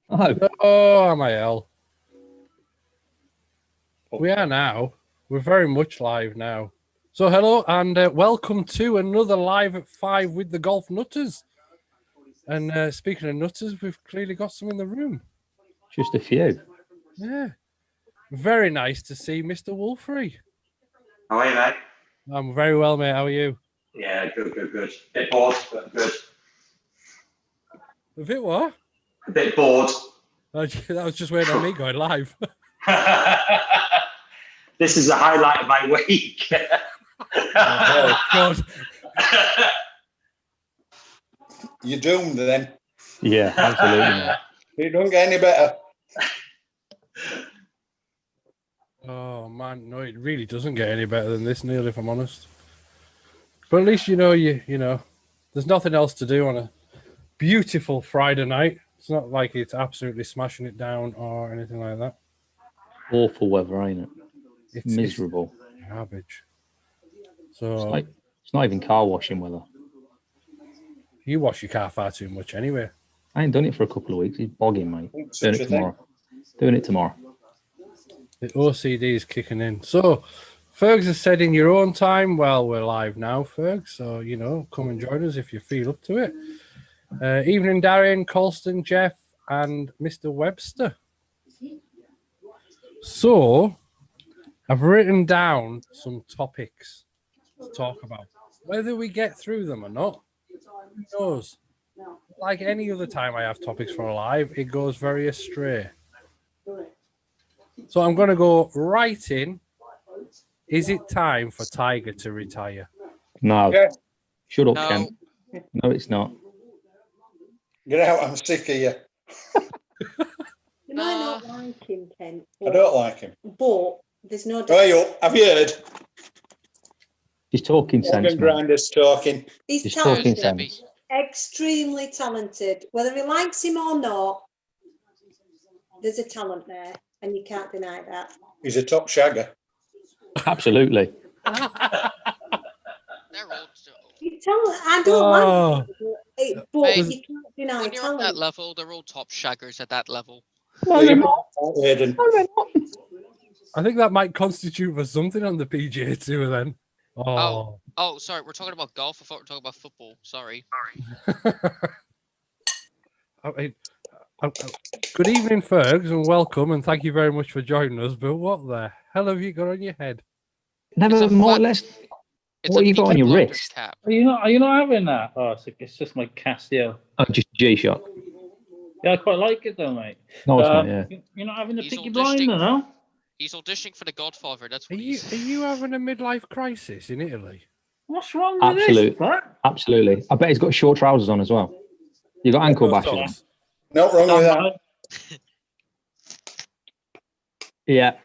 Oh, MIL. We are now. We're very much live now. So hello and welcome to another Live at 5 with the Golf Nutters. And speaking of nutters, we've clearly got some in the room. Just a few. Yeah. Very nice to see Mr. Wolfrey. How are you, mate? I'm very well, mate. How are you? Yeah, good. Bit bored, but good. A bit what? A bit bored. That was just waiting on me going live. This is the highlight of my week. Oh, God. You're doomed then. Yeah, absolutely. You don't get any better. Oh, man. No, it really doesn't get any better than this, Neil, if I'm honest. But at least you know, there's nothing else to do on a beautiful Friday night. It's not like it's absolutely smashing it down or anything like that. Awful weather, ain't it? It's miserable. It's garbage. So it's not even car washing weather. You wash your car far too much anyway. I ain't done it for a couple of weeks. It's bogging, mate. Doing it tomorrow. The OCD is kicking in. So Fergs has said in your own time, well, we're live now, Fergs. So, come and join us if you feel up to it. Evening, Darian, Colston, Jeff, and Mr. Webster. So, I've written down some topics to talk about. Whether we get through them or not, who knows? Like any other time I have topics for a live, it goes very astray. So I'm going to go right in. Is it time for Tiger to retire? No. Yeah. Shut up, Ken. No, it's not. Get out, I'm sick of you. You might not like him, Ken. I don't like him. But there's no... Have you heard? He's talking sense. Grinder's talking. He's talking talented. sense. Extremely talented. Whether he likes him or not, there's a talent there, and you can't deny that. He's a top shagger. Absolutely. They're all I don't like him, but Hey, you can't deny when you're at that talent. level, they're all top shaggers at that level. No, they're not. I think that might constitute for something on the PGA Tour then. Oh, sorry, we're talking about golf. I thought we were talking about football. Sorry. Good evening, Fergs, and welcome, and thank you very much for joining us. But what the hell have you got on your head? Never more or less. What you got on your wrist? Cap. Are you not having that? Oh, it's just my Casio. Oh, just G-Shock. Yeah, I quite like it though, mate. No, it's not, yeah. You're not having the He's picky auditioning. blind, no? He's auditioning for The Godfather. That's Are what he's... you having a midlife crisis in Italy? What's wrong with this? Absolutely. I bet he's got short trousers on as well. You got ankle bashing. Not wrong with that. Yeah.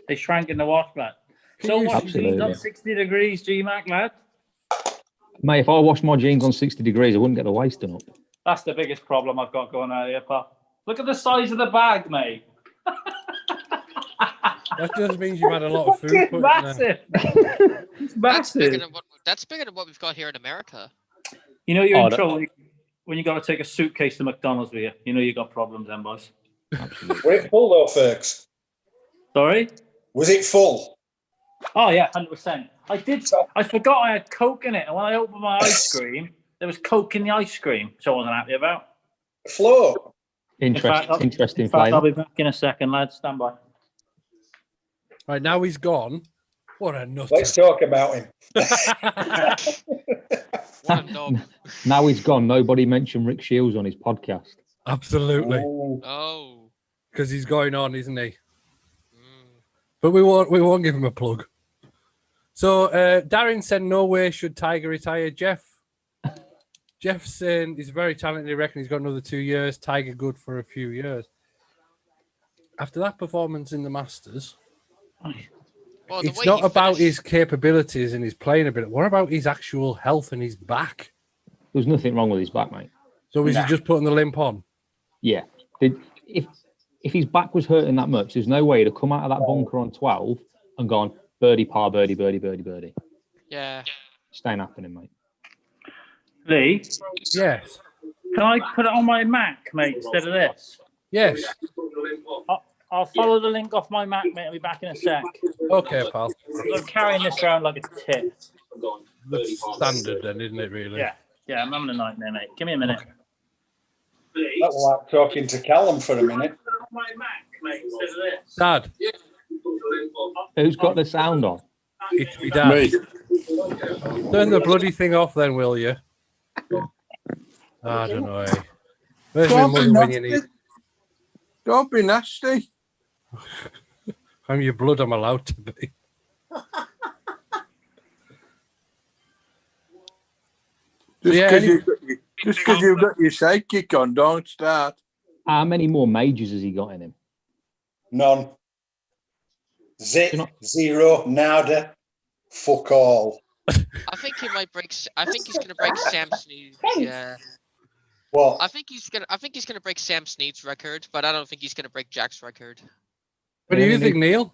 They shrank in the wash, man. So what? Absolutely. Jeans on 60 degrees, G-Mac, lad. Mate, if I washed my jeans on 60 degrees, I wouldn't get the waist done up. That's the biggest problem I've got going on here, pal. Look at the size of the bag, mate. That just means you've had a lot of food. It's put in massive. It's massive. That's bigger than what we've got here in America. You know you're in trouble when you got to take a suitcase to McDonald's with you. You know you got problems then, boys. Absolutely. Was it full though, Fergs? Sorry? Was it full? Oh yeah, 100%. I forgot I had Coke in it, and when I opened my ice cream, there was Coke in the ice cream, so I wasn't happy about. Flow. Interesting In fact, I'll flavour. be back in a second, lads. Stand by. Right, now he's gone. What a nut. Let's talk about him. What a knob. Now he's gone. Nobody mentioned Rick Shiels on his podcast. Absolutely. Oh. Because he's going on, isn't he? But we won't give him a plug. So Darren said no way should Tiger retire. Jeff's saying he's very talented. He reckons he's got another 2 years. Tiger good for a few years. After that performance in the Masters, Well, it's not about his capabilities and his playing ability. What about his actual health and his back? There's nothing wrong with his back, mate. So is he just putting the limp on? Yeah. If his back was hurting that much, there's no way he'd have come out of that bunker on 12 and gone birdie, par, birdie, birdie, birdie, birdie. Yeah. It ain't happening, mate. Lee? Yes. Can I put it on my Mac, mate, instead of this? Yes. I'll follow the link off my Mac, mate. I'll be back in a sec. Okay, pal. I'm carrying this around like a tit. That's standard then, isn't it, really? Yeah, I'm having a nightmare, mate. Give me a minute. Okay. That was like talking to Callum for a minute. My Mac, mate, instead of this. Dad. Who's got the sound on? It's me, Dad. Me. Turn the bloody thing off then, will you? I don't know. Eh? Where's my mum when you need? Don't be nasty. I'm your blood, I'm allowed to be. Just because you've got your sidekick on, don't start. How many more majors has he got in him? None. Zip, You're not- zero, nada, fuck all. I think he might break. I think he's gonna break Sam Snead's. Yeah. What? I think he's gonna break Sam Snead's record, but I don't think he's gonna break Jack's record. What do you think, Neil?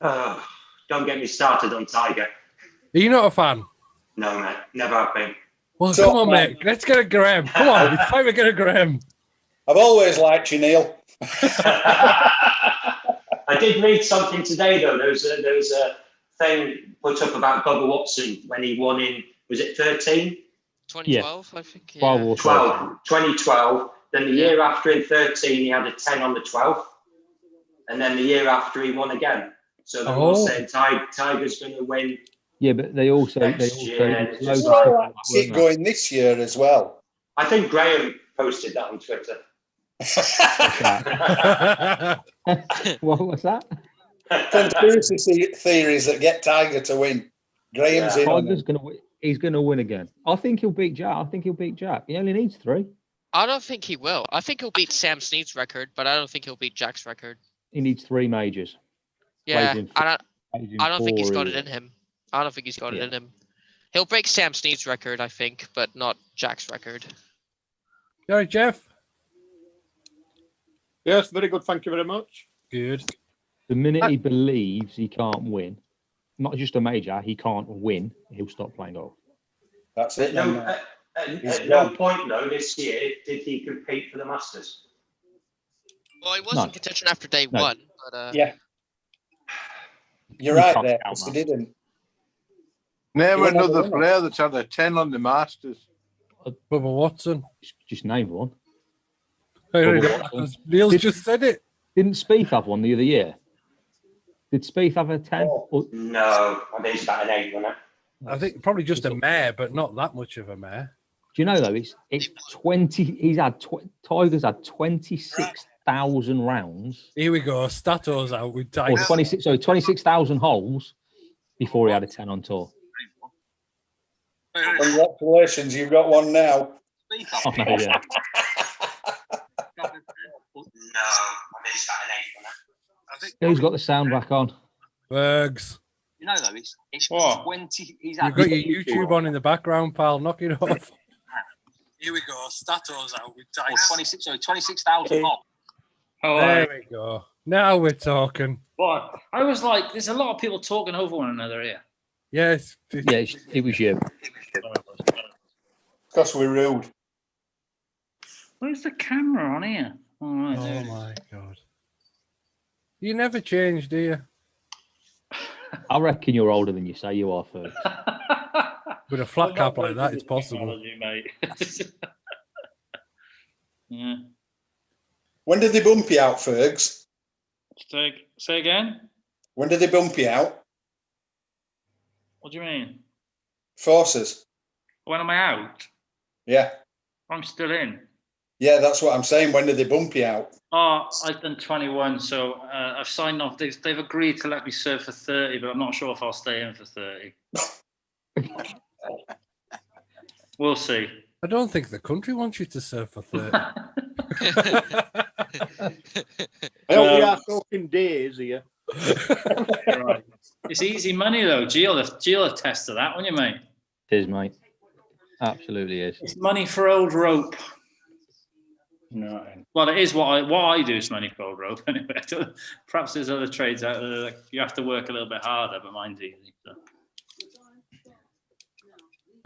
Don't get me started on Tiger. Are you not a fan? No, mate. Never have been. Well, So, come on, mate. Let's get a Graham. Come on, it's time to get a Graham. I've always liked you, Neil. I did read something today, though. There was a thing put up about Bubba Watson when he won in, was it 13? 2012, I think. Yeah. 12 or 12. 2012. Then the year after in 13, he had a 10 on the 12th. And then the year after, he won again. So they're all saying Tiger's going to win. Yeah, but they also Yeah. loads of stuff So like that, that's it weren't going this year as well. I think Graham posted that on Twitter. they? What was that? Conspiracy theories that get Tiger to win. Graham's in on Tiger's it. gonna win. He's gonna win again. I think he'll beat Jack. He only needs 3. I don't think he will. I think he'll beat Sam Snead's record, but I don't think he'll beat Jack's record. He needs 3 majors. Yeah, Plays in I don't think he's 4 got it years. in him. I don't think he's got it Yeah. in him. He'll break Sam Snead's record, I think, but not Jack's record. All right, Jeff. Yes, very good. Thank you very much. Good. The minute he believes he can't win, not just a major, he can't win, he'll stop playing golf. That's At it. no, then. at no point, though, this year did he compete for the Masters. Well, he was No. in contention after day No. one, but Yeah. You're You right can't there. count He that. didn't. Name You wanna another win it? player that's had a 10 on the Masters. Bubba Watson. Just name one. Neil's just said it. Didn't Spieth have one the other year? Did Spieth have a 10? Oh. Or- No, I think it's about an 8, wasn't it? I think probably just a mare, but not that much of a mare. do you know though? It's 20. Tiger's had 26,000 rounds Here we go. Stato's out with or Tiger. 26,000 holes before he had a 10 on tour. Congratulations, you've got one now. Oh, no, yeah. No, I think it's about an 8, wasn't it? Who's got the sound back on? Bergs. You know though, it's What? 20. He's You've had got your YouTube on in the background, pal. Knock it off. Here we go. Stato's out with or Tiger. 26,000 off. Oh, There we go. Now we're talking. what? I was like, there's a lot of people talking over one another here. Yes. Yeah, it was you. Because we're rude. Where's the camera on here? All right. Oh there it is. my God. You never change, do you? I reckon you're older than you say you are, Ferg. With a flat I'm cap not like that, it's good with possible. technology, mate. Yeah. When did they bump you out, Fergs? Say again? When did they bump you out? What do you mean? Forces. When am I out? Yeah. I'm still in. Yeah, that's what I'm saying. When did they bump you out? Oh, I've done 21, so I've signed off. They've agreed to let me serve for 30, but I'm not sure if I'll stay in for 30. We'll see. I don't think the country wants you to serve for 30. I hope we are talking days here. Right. It's easy money, though. Gio attest to that, won't you, mate? It is, mate. Absolutely is. It's money for old rope. No. Well, it is what I do is money for old rope. Anyway, perhaps there's other trades out there that you have to work a little bit harder, but mine's easy. So.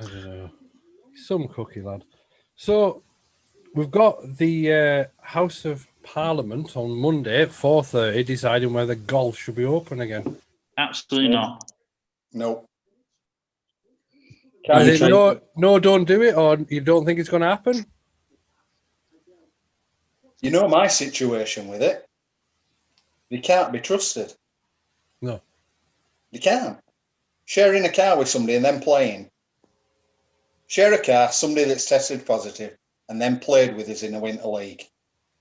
I don't know. Some cookie lad. So we've got the House of Parliament on Monday at 4:30 deciding whether golf should be open again. Absolutely not. No. Is it no, don't do it, or you don't think it's going to happen? You know my situation with it. You can't be trusted. No. You can't. Sharing a car with somebody and then playing. Share a car, somebody that's tested positive, and then played with us in a winter league.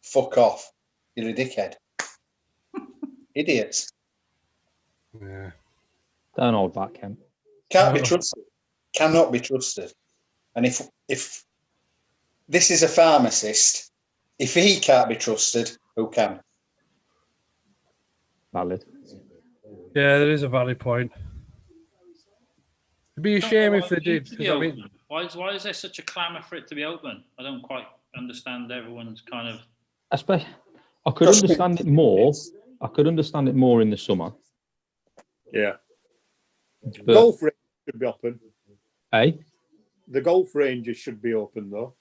Fuck off. You're a dickhead. Idiots. Yeah. Don't hold back, Kemp. Can't be trusted. Cannot be trusted. And if this is a pharmacist, if he can't be trusted, who can? Valid. Yeah, there is a valid point. It'd be a shame if they did. 'Cause I mean, why is there such a clamour for it to be open? I don't quite understand everyone's kind of. Especially, I could understand it more. I could understand it more in the summer. Yeah. But, Golf range should be open. eh? The golf ranges should be open though,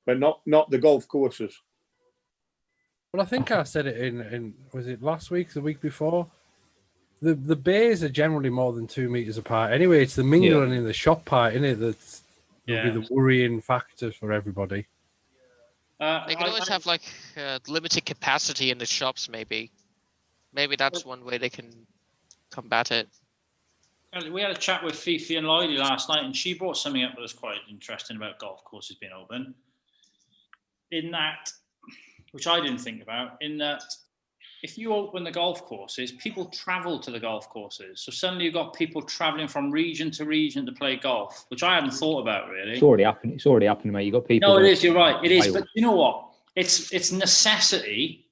but not the golf courses. well, I think I said it in was it last week, the week before? The bays are generally more than 2 meters apart. Anyway, it's the mingling in the shop part, isn't it? That's will be the worrying factor for everybody. They could always have like limited capacity in the shops, maybe. Maybe that's one way they can combat it. We had a chat with Fifi and Lloydie last night, and she brought something up that was quite interesting about golf courses being open. In that, which I didn't think about, in that if you open the golf courses, people travel to the golf courses. So suddenly you've got people traveling from region to region to play golf, which I hadn't thought about really. It's already happened. It's already happened, mate. You've got people. No, it is. You're right. It is. But you know what? It's necessity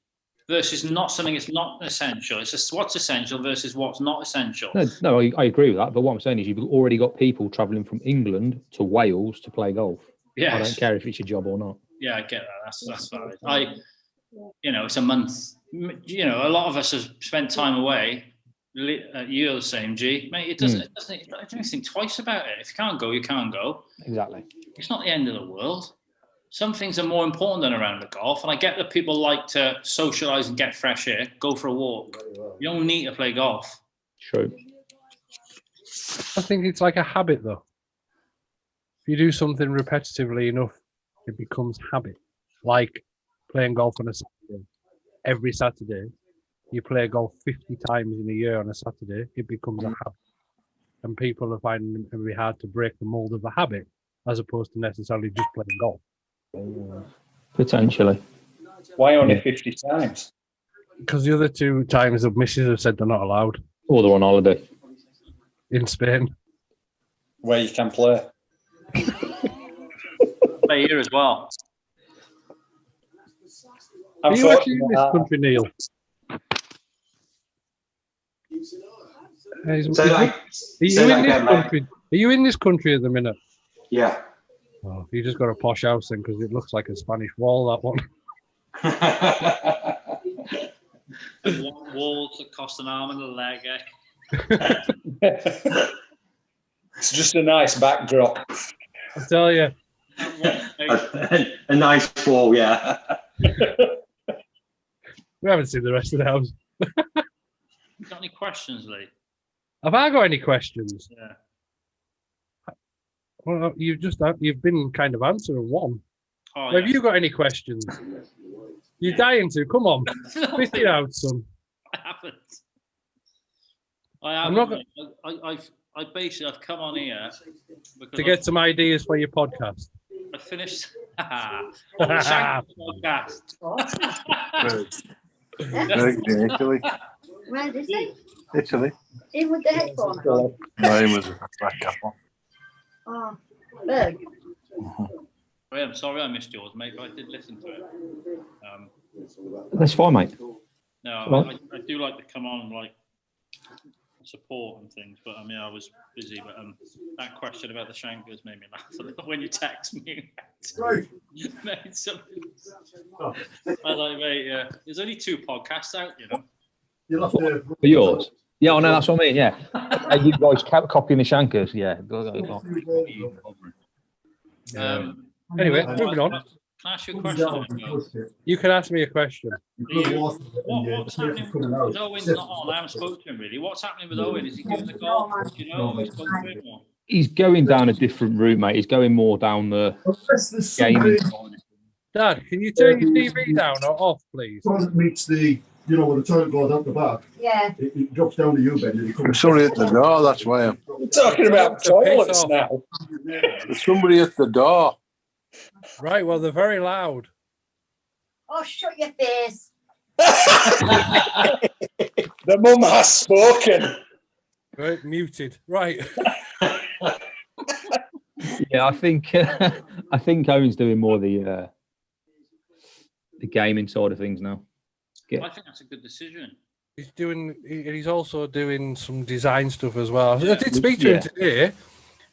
versus not something that's not essential. It's just what's essential versus what's not essential. No, I agree with that. But what I'm saying is you've already got people travelling from England to Wales to play golf. Yes. I don't care if it's your job or not. Yeah, I get that. That's valid. It's a month. You know, a lot of us have spent time away. You're the same, G. Mate, it doesn't. I don't think twice about it. If you can't go, you can't go. Exactly. It's not the end of the world. Some things are more important than a round of golf, and I get that people like to socialise and get fresh air, go for a walk. You don't need to play golf. True. I think it's like a habit, though. If you do something repetitively enough, it becomes habit. Like playing golf on a Saturday. Every Saturday, you play golf 50 times in a year on a Saturday, it becomes a habit. And people are finding it very hard to break the mold of a habit, as opposed to necessarily just playing golf. Potentially. Why only 50 times? Because the other 2 times the missus have said they're not allowed. Or they're on holiday. In Spain. Where you can play. Play here as well. Are you actually in this country, Neil? Are you in this country at the minute? Yeah. Oh, you just got a posh house then, because it looks like a Spanish wall, that one. Walls that cost an arm and a leg, It's just a nice backdrop. I tell you. A nice wall, yeah. We haven't seen the rest of the house. Got any questions, Lee? Have I got any questions? Yeah. Well, you've been kind of answering one. Oh, Have you got any questions? You're dying to. Come on, spit it out, son. I haven't. I've come on here To get some ideas for your podcast. I finished podcast. Italy. Where did he? Italy. Even with the headphones on? No, he was a black apple. Oh, Berg. I'm sorry I missed yours, mate, but I did listen to it. That's fine, mate. No, I do like to come on and like support and things, but I mean I was busy. But that question about the Shankers made me laugh a little when you text me. Mate, I like, mate, yeah. There's only 2 podcasts out, you know. For yours? Yeah, I know, that's what I mean, yeah. You guys copying the Shankers, yeah. Anyway, moving on. Can I ask you a question? You can ask me a question. What's happening with Owen's not on? I haven't spoken to him really. What's happening with Owen? Is he doing the golf? Do you know? Have you spoken to him or? He's going down a different route, mate. He's going more down the gaming side. Dad, can you turn your TV down or off, please? It meets the, you know, where the toilet goes out the back. Yeah. It drops down the U-bend and it comes. There's somebody at the door, that's why. We're talking about toilets now. There's somebody at the door. Right, well, they're very loud. Oh, shut your face. The mum has spoken. Right, muted. Right. Yeah, I think Owen's doing more the gaming side of things now. I think that's a good decision. He's also doing some design stuff as well. I did speak to him today,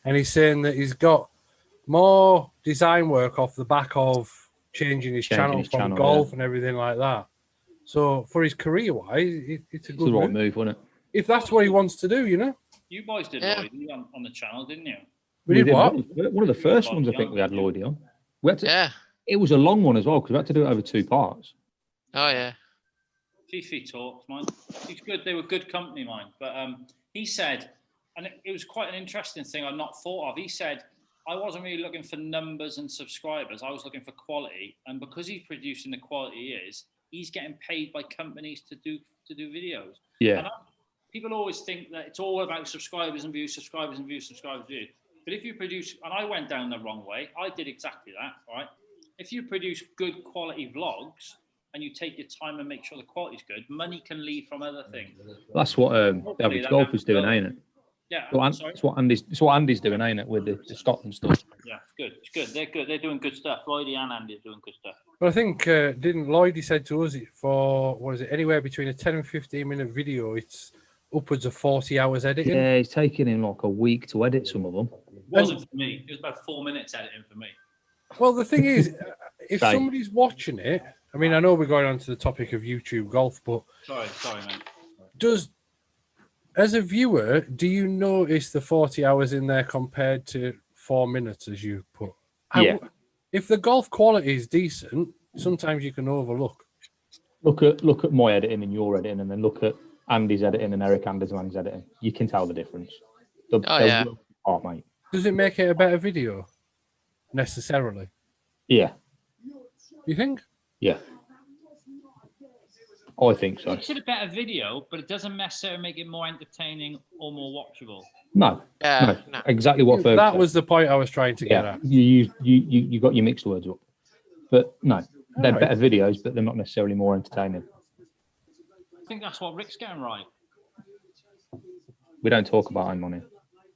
and he's saying that he's got more design work off the back of changing his channel from golf and everything like that. So for his career-wise, it's a good right move, wasn't it? If that's what he wants to do, you know. You boys did Lloyd on the channel, didn't you? We did what? One of the first ones I think we had Lloydie on. We had to, It was a long one as well because we had to do it over 2 parts. Oh yeah. Fifi talks, mine. He's good. They were good company, mine. But he said, and it was quite an interesting thing I'd not thought of. He said, I wasn't really looking for numbers and subscribers. I was looking for quality, and because he's producing the quality he is, he's getting paid by companies to do videos. Yeah. And people always think that it's all about subscribers and views, subscribers and views, subscribers and views. But if you produce, and I went down the wrong way, I did exactly that, right? If you produce good quality vlogs and you take your time and make sure the quality's good, money can leave from other things. That's what the average golfer's doing, ain't it? Yeah, it's what Andy's doing, ain't it, with the Scotland stuff? Yeah, it's good. It's good. They're good. They're doing good stuff. Lloydie and Andy are doing good stuff. But I think didn't Lloyd? He said to us for what is it? Anywhere between a 10 and 15-minute video, it's upwards of 40 hours editing. Yeah, it's taking him like a week to edit some of them. It wasn't for me. It was about 4 minutes editing for me. Well, the thing is, if somebody's watching it, I mean, I know we're going on to the topic of YouTube golf, but sorry, man. As a viewer, do you notice the 40 hours in there compared to 4 minutes, as you put? Yeah. If the golf quality is decent, sometimes you can overlook. Look at my editing and your editing, and then look at Andy's editing and Eric Anderson's editing. You can tell the difference. Mate. Does it make it a better video? Necessarily? Yeah. You think? Yeah. I think so. It's a better video, but it doesn't necessarily make it more entertaining or more watchable. No. No. Exactly what Ferg that said. was the point I was trying to get at. You got your mixed words up. But no, they're better videos, but they're not necessarily more entertaining. I think that's what Rick's getting right. We don't talk about him on here.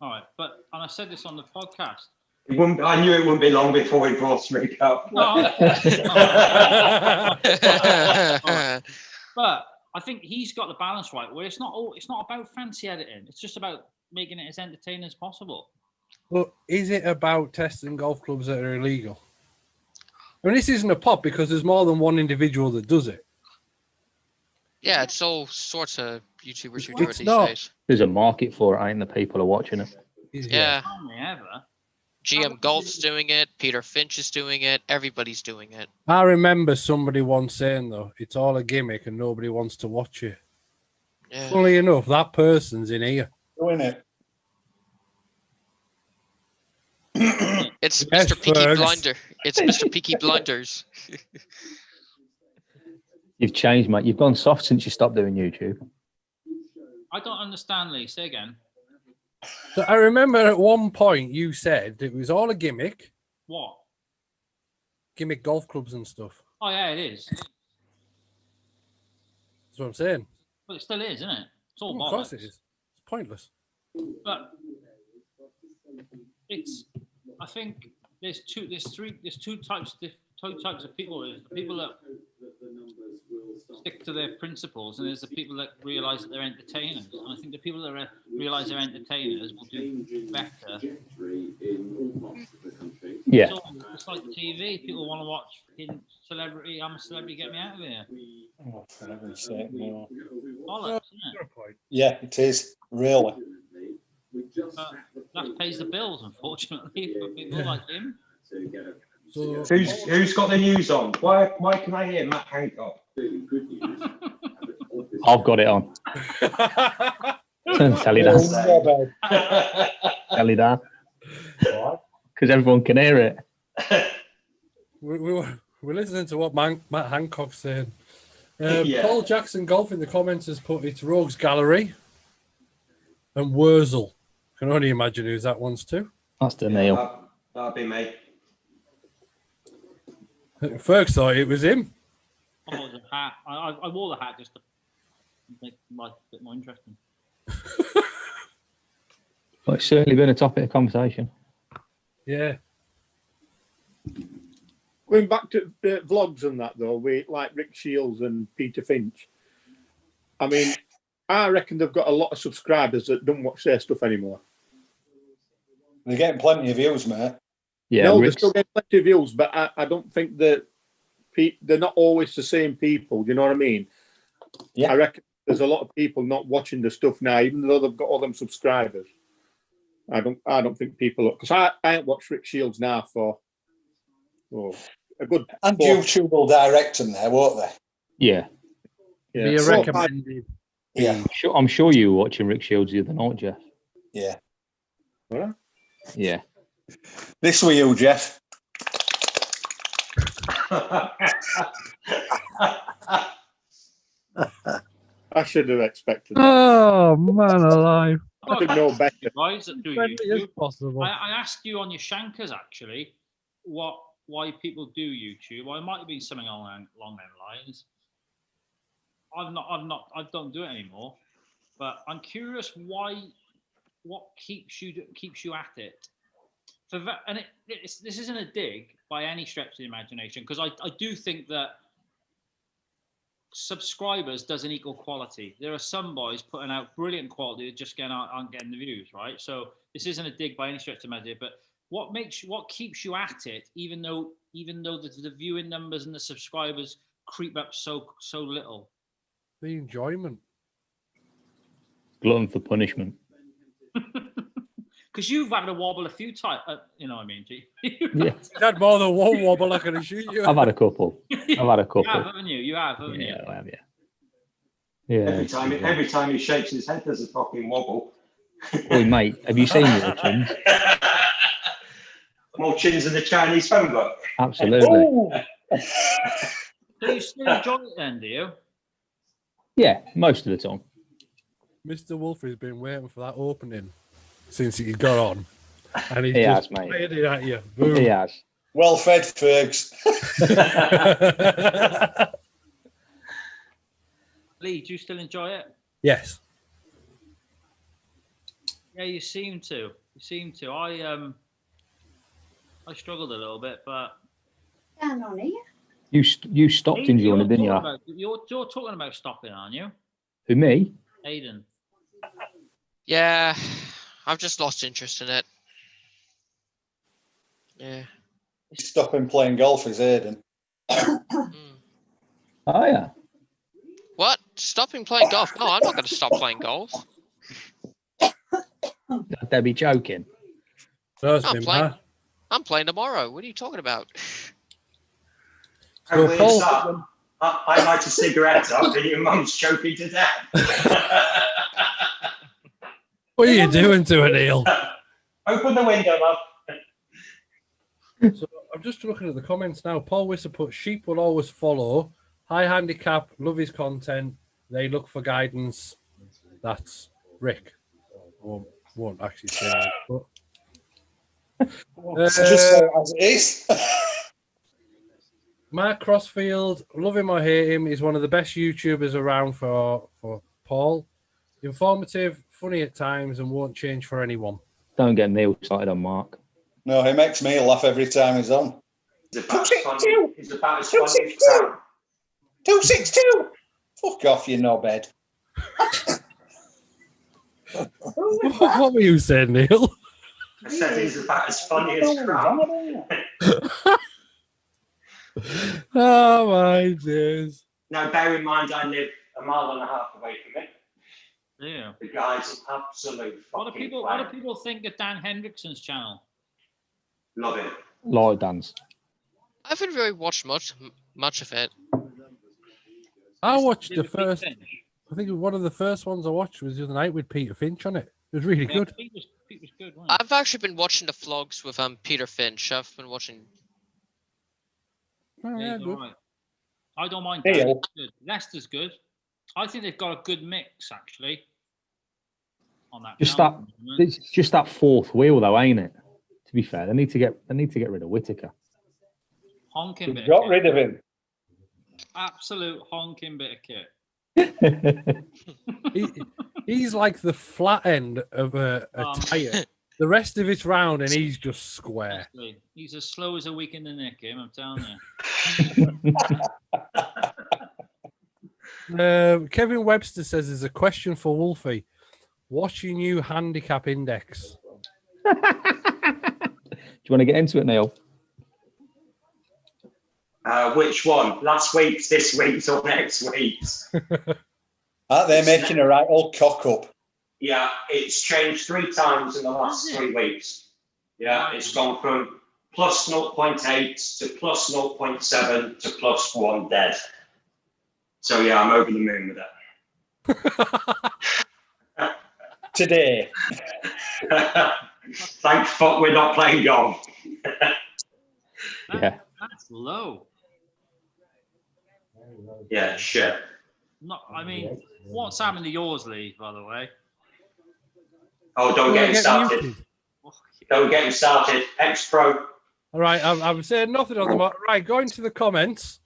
All right, and I said this on the podcast. I knew it wouldn't be long before we brought Rick up. But I think he's got the balance right, where it's not about fancy editing. It's just about making it as entertaining as possible. Well, is it about testing golf clubs that are illegal? I mean, this isn't a pop because there's more than one individual that does it. Yeah, it's all sorts of YouTubers who do it these days. There's a market for it, ain't the people are watching it. Yeah. Ever. GM Golf's doing it. Peter Finch is doing it. Everybody's doing it. I remember somebody once saying, though, it's all a gimmick and nobody wants to watch it. Yeah. Funnily enough, that person's in here. Doing it. It's Mr. Peaky Blinder. It's Mr. Peaky Blinders. You've changed, mate. You've gone soft since you stopped doing YouTube. I don't understand, Lee. Say again. So I remember at one point you said it was all a gimmick. What? Gimmick golf clubs and stuff. Oh, yeah, it is. That's what I'm saying. Well, it still is, isn't it? It's all Of course it is. It's pointless. But I think there's two types of people. There's the people that stick to their principles, and there's the people that realise that they're entertainers. And I think the people that realise they're entertainers will do better. Yeah. It's like TV. People want to watch celebrity. I'm a celebrity. Get me out of here. Oh, for heaven's sake, no. Bollocks, isn't it? Yeah, it is. Really. That pays the bills, unfortunately, for people like him. So, Who's got the news on? Why can I hear Matt Hancock? I've got it on. Tell you that. Tell you that. Because everyone can hear it. we're listening to what Matt Hancock's saying. Yeah. Paul Jackson Golf in the comments has put it's Rogues Gallery and Wurzel. Can only imagine who's that one's to. That's the nail. That'd be me. Ferg thought it was him. I wore the hat. I wore the hat just to make life a bit more interesting. Well, it's certainly been a topic of conversation. Yeah. Going back to vlogs and that though, like Rick Shiels and Peter Finch. I mean, I reckon they've got a lot of subscribers that don't watch their stuff anymore. They're getting plenty of views, mate. Yeah, no, they're still getting plenty of views, but I don't think that they're not always the same people. Do you know what I mean? Yeah. I reckon there's a lot of people not watching the stuff now, even though they've got all them subscribers. I don't think people, because I ain't watched Rick Shiels now for a good. And YouTube will direct them there, won't they? Yeah. Be a recommended. Yeah. I'm sure you were watching Rick Shiels the other night, Jeff. Yeah. What? Yeah. This were you, Jeff. I should have expected that. Oh, man alive. I should know better. Guys that do Friendly as YouTube. possible. I asked you on your shankers actually why people do YouTube. Well, it might have been something along them lines. I don't do it anymore. But I'm curious what keeps you at it. This isn't a dig by any stretch of the imagination, because I do think that subscribers doesn't equal quality. There are some boys putting out brilliant quality that just aren't getting the views, right? So this isn't a dig by any stretch of the imagination, but what keeps you at it, even though the viewing numbers and the subscribers creep up so little? The enjoyment. Glutton for punishment. Because you've had a wobble a few times, you know what I mean, G? Yeah. You've had more than one wobble, I can assure you. I've had a couple. You have, haven't you? You have, haven't you? Yeah, I have, yeah. Yeah. Every time he shakes his head, there's a fucking wobble. Oi, mate, have you seen your chins? More chins than the Chinese phone book. Absolutely. So you still enjoy it then, do you? Yeah, most of the time. Mr. Wolfie's been waiting for that opening since he got on. And he has, just mate. fired it at you. Boom. He has. Well fed, Fergs. Lee, do you still enjoy it? Yes. Yeah, you seem to. I struggled a little bit, but Down on here. You stopped enjoying it, didn't you? You're talking about stopping, aren't you, Who, me? Aiden? Yeah, I've just lost interest in it. Yeah. Stopping playing golf is Aiden. Oh, yeah. What? Stopping playing golf? No, I'm not going to stop playing golf. They'd be joking. No, it's I'm been playing. Matt. I'm playing tomorrow. What are you talking about? And So, when you start, I light a cigarette up and your mum's choking to death. What are you doing to it, Neil? Open the window, love. So I'm just looking at the comments now. Paul Wisser put, sheep will always follow. High handicap, love his content. They look for guidance. That's Rick. Won't actually say that, but... Just say it as it is. Mark Crossfield, love him or hate him, is one of the best YouTubers around for Paul. Informative, funny at times, and won't change for anyone. Don't get Neil started on Mark. No, he makes me laugh every time he's on. He's about as funny as Sam. 262. Fuck off, you knobhead. What were you saying, Neil? I said he's about as funny as crap. Oh my days. Now, bear in mind, I live a mile and a half away from it. Yeah. The guy's an absolute What fucking do player. people think of Dan Hendrickson's channel? Love it. Light dance. I haven't really watched much of it. I watched the first. I think one of the first ones I watched was the other night with Peter Finch on it. It was really good. Pete was good, wasn't he? I've actually been watching the vlogs with Peter Finch. I've been watching. Oh, yeah, he's good. all right. I don't mind. Hey, that. yo. Good. Leicester's good. I think they've got a good mix actually. On that. Just channel. it's just that fourth wheel, though, ain't it? To be fair, they need to get rid of Whittaker. Honking bit. Got rid of him. Absolute honking bit of kit. He's like the flat end of a tire. The rest of it's round, and he's just square. He's as slow as a week in the nick, him. I'm telling you. Kevin Webster says there's a question for Wolfie. What's your new handicap index? Do you want to get into it, Neil? Which one? Last week's, this week's, or next week's? Aren't they making a right old cock up? Yeah, it's changed 3 times in the last 3 weeks. Yeah, it's gone from plus 0.8 to plus 0.7 to plus 1 dead. So yeah, I'm over the moon with it. Today. Thank fuck we're not playing golf. Yeah. That's low. Yeah, shit. I mean, what's happened to yours, Lee, by the way? Oh, don't get him started. muted. Don't get him started. Ex-pro. All right, I'm saying nothing on the right. Going to the comments.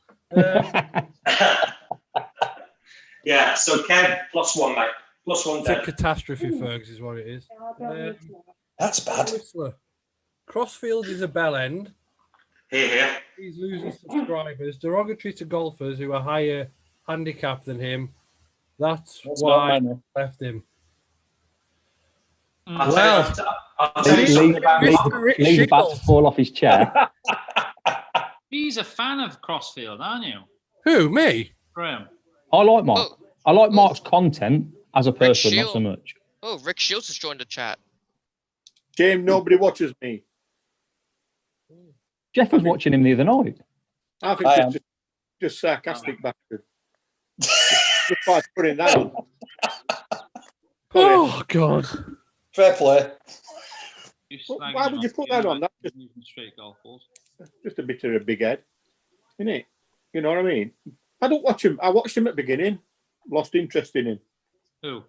Yeah, so Kev, +1, mate. +1 It's a dead. catastrophe, Fergs, is what it is. That's bad. Whistler. Crossfield is a bell end. Here. He's losing subscribers. Derogatory to golfers who are higher handicap than him. That's why I left him. I'll Well, tell you something about Lee's about to fall off his chair. He's a fan of Crossfield, aren't you, Who, me? Graham? I like Mark. I like Mark's content as a person, not so Shiels. much. Oh, Rick Shiels has joined the chat. James, nobody watches me. Jeff was watching him the other night. I think it's just sarcastic bastard. Just by putting that on. Oh, God. Fair play. Why would you put that on? That's Straight golf balls. just a bit of a big head, isn't it? You know what I mean? I don't watch him. I watched him at the beginning. Lost interest in him. Who?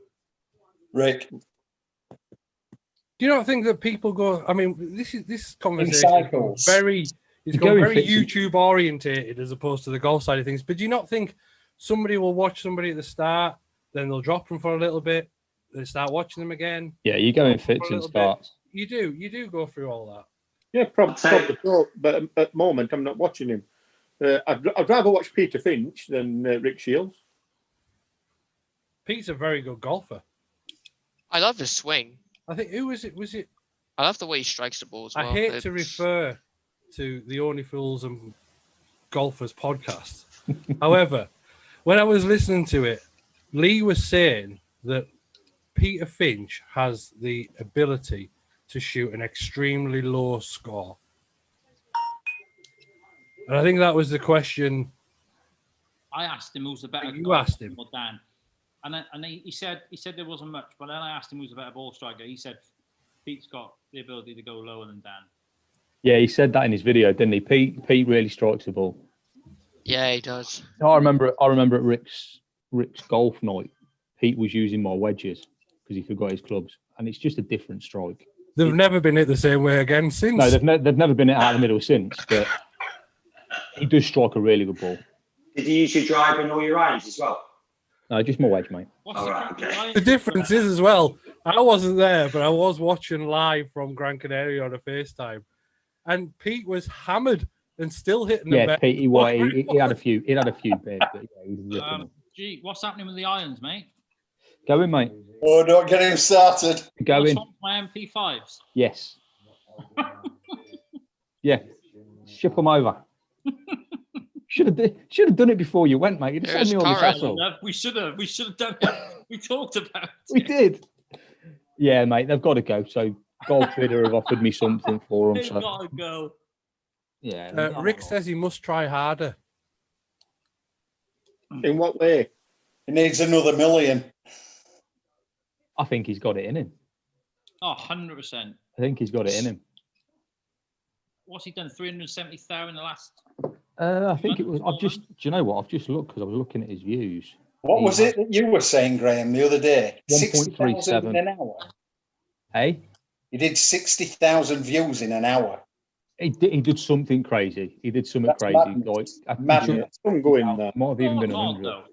Rick. Do you not think that people go? I mean, this conversation cycles. it's very YouTube orientated as opposed to the golf side of things. But do you not think somebody will watch somebody at the start, then they'll drop them for a little bit, then start watching them again? Yeah, you go in fits and starts. You do go through all that. Yeah, probably so. But at the moment, I'm not watching him. I'd rather watch Peter Finch than Rick Shiels. Pete's a very good golfer. I love his swing. I think who was it? Was it? I love the way he strikes the ball as well. I hate to refer to the Only Fools and Golfers podcast. However, when I was listening to it, Lee was saying that Peter Finch has the ability to shoot an extremely low score. And I think that was the question. I asked him who's the better. You asked him. Or Dan, and he said there wasn't much. But then I asked him who's the better ball striker. He said Pete's got the ability to go lower than Dan. Yeah, he said that in his video, didn't he? Pete really strikes the ball. Yeah, he does. I remember at Rick's golf night, Pete was using my wedges because he forgot his clubs, and it's just a different strike. They've never been hit the same way again since. No, they've never been out of the middle since, but he does strike a really good ball. Did you use your driver and all your irons as well? No, just my wedge, mate. Okay. The difference is as well, I wasn't there, but I was watching live from Gran Canaria on a FaceTime, and Pete was hammered and still hitting them. Yeah, Pete, he had a few bits, but yeah, he was ripping them. Gee, what's happening with the irons, mate? Go in, mate. Oh, don't get him started. Go in. My MP5s. Yes. Yeah. Ship them over. Should have done it before you went, mate. You'd have sent me all this hassle. We should have done it. We talked about it. We did. Yeah, mate, they've got to go. So Golf Bidder have offered me something for them. They've So got to go. Yeah. Rick says he must try harder. In what way? He needs another million. I think he's got it in him. Oh, 100%. I think he's got it in him. What's he done? 370,000 in the last. I think it was. Do you know what? I've just looked because I was looking at his views. What was it that you were saying, Graham, the other day? 60,000 in 1.37. an hour. Hey, He did 60,000 views in an hour. he did something crazy. He did something That's crazy. madness. Like, Madness. I'm going there. might have even been What's odd, 100. though?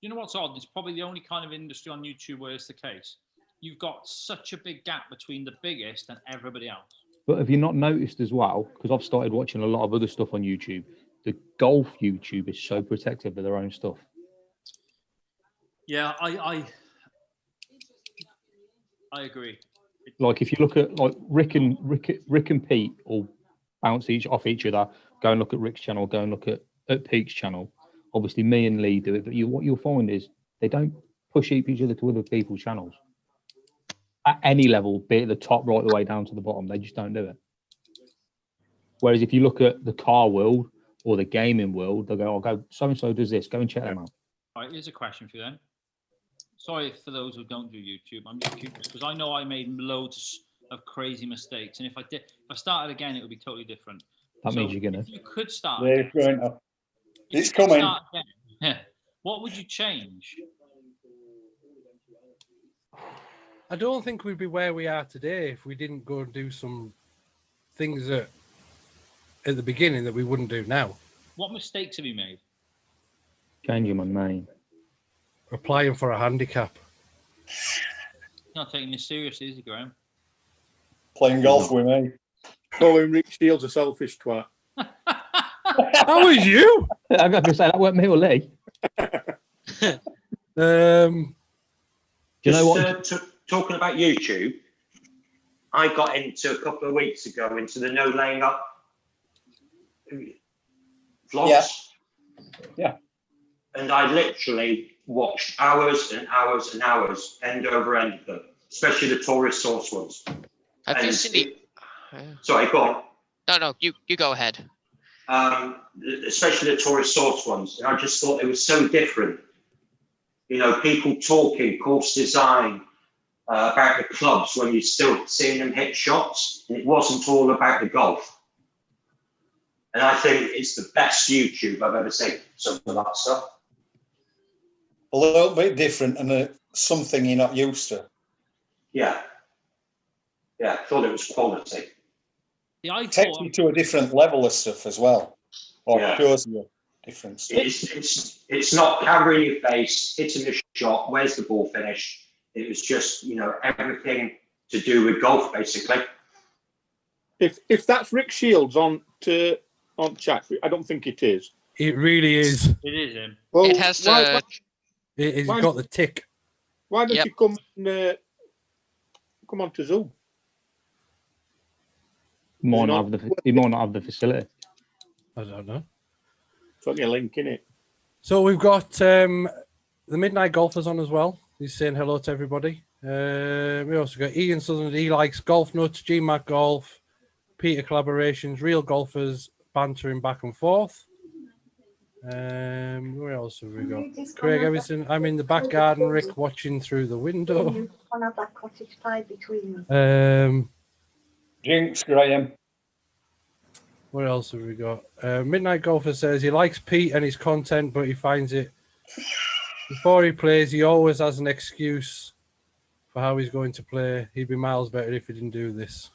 You know what's odd? It's probably the only kind of industry on YouTube where it's the case. You've got such a big gap between the biggest and everybody else. But have you not noticed as well? Because I've started watching a lot of other stuff on YouTube. The golf YouTube is so protective of their own stuff. Yeah, I agree. Like if you look at like Rick and Pete all bounce off each other. Go and look at Rick's channel. Go and look at Pete's channel. Obviously, me and Lee do it, but what you'll find is they don't push each other to other people's channels at any level, be it the top right the way down to the bottom. They just don't do it. Whereas if you look at the car world or the gaming world, they'll go, "Oh, go so and so does this. Go and check them out." All right, here's a question for you then. Sorry for those who don't do YouTube. I'm just curious because I know I made loads of crazy mistakes, and if I started again, it would be totally different. That means you're gonna. If you could start, Yeah, it's going up. It's coming. What would you change? I don't think we'd be where we are today if we didn't go and do some things at the beginning that we wouldn't do now. What mistakes have you made? Changing my name. Applying for a handicap. You're not taking this seriously, is he, Graham? Playing golf with me. Calling Rick Shiels a selfish twat. How was you? I'm going to say that weren't me or Lee. Do you know what? Talking about YouTube, I got into a couple of weeks ago into the no laying up vlogs. Yeah. And I literally watched hours and hours and hours, end over end of them, especially the tourist source ones. Have you seen Sorry, go on. No, you go ahead. Especially the tourist source ones. And I just thought it was so different. You know, people talking, course design, about the clubs when you're still seeing them hit shots. And it wasn't all about the golf. And I think it's the best YouTube I've ever seen, some of that stuff. A little bit different and something you're not used to. Yeah. Yeah, I thought it was quality. Yeah, I Takes you to a different level of stuff as well. Or shows you different stuff. It's not camera in your face, hitting a shot, where's the ball finish? It was just, you know, everything to do with golf, basically. If that's Rick Shiels on chat, I don't think it is. It really is. It is him. Well, It has It's got the tick. Why don't you come on to Zoom? He might not have the facility. I don't know. Put me a link in it. So we've got the Midnight Golfers on as well. He's saying hello to everybody. We also got Ian Sutherland. He likes Golf Nuts, GMAC Golf, Peter Collaborations, Real Golfers, bantering back and forth. Where else have we got? Craig Everson. I'm in the back garden. Rick watching through the window. You can't have that cottage pie between us. Jinx, Graham. What else have we got? Midnight Golfer says he likes Pete and his content, but he finds it before he plays. He always has an excuse for how he's going to play. He'd be miles better if he didn't do this.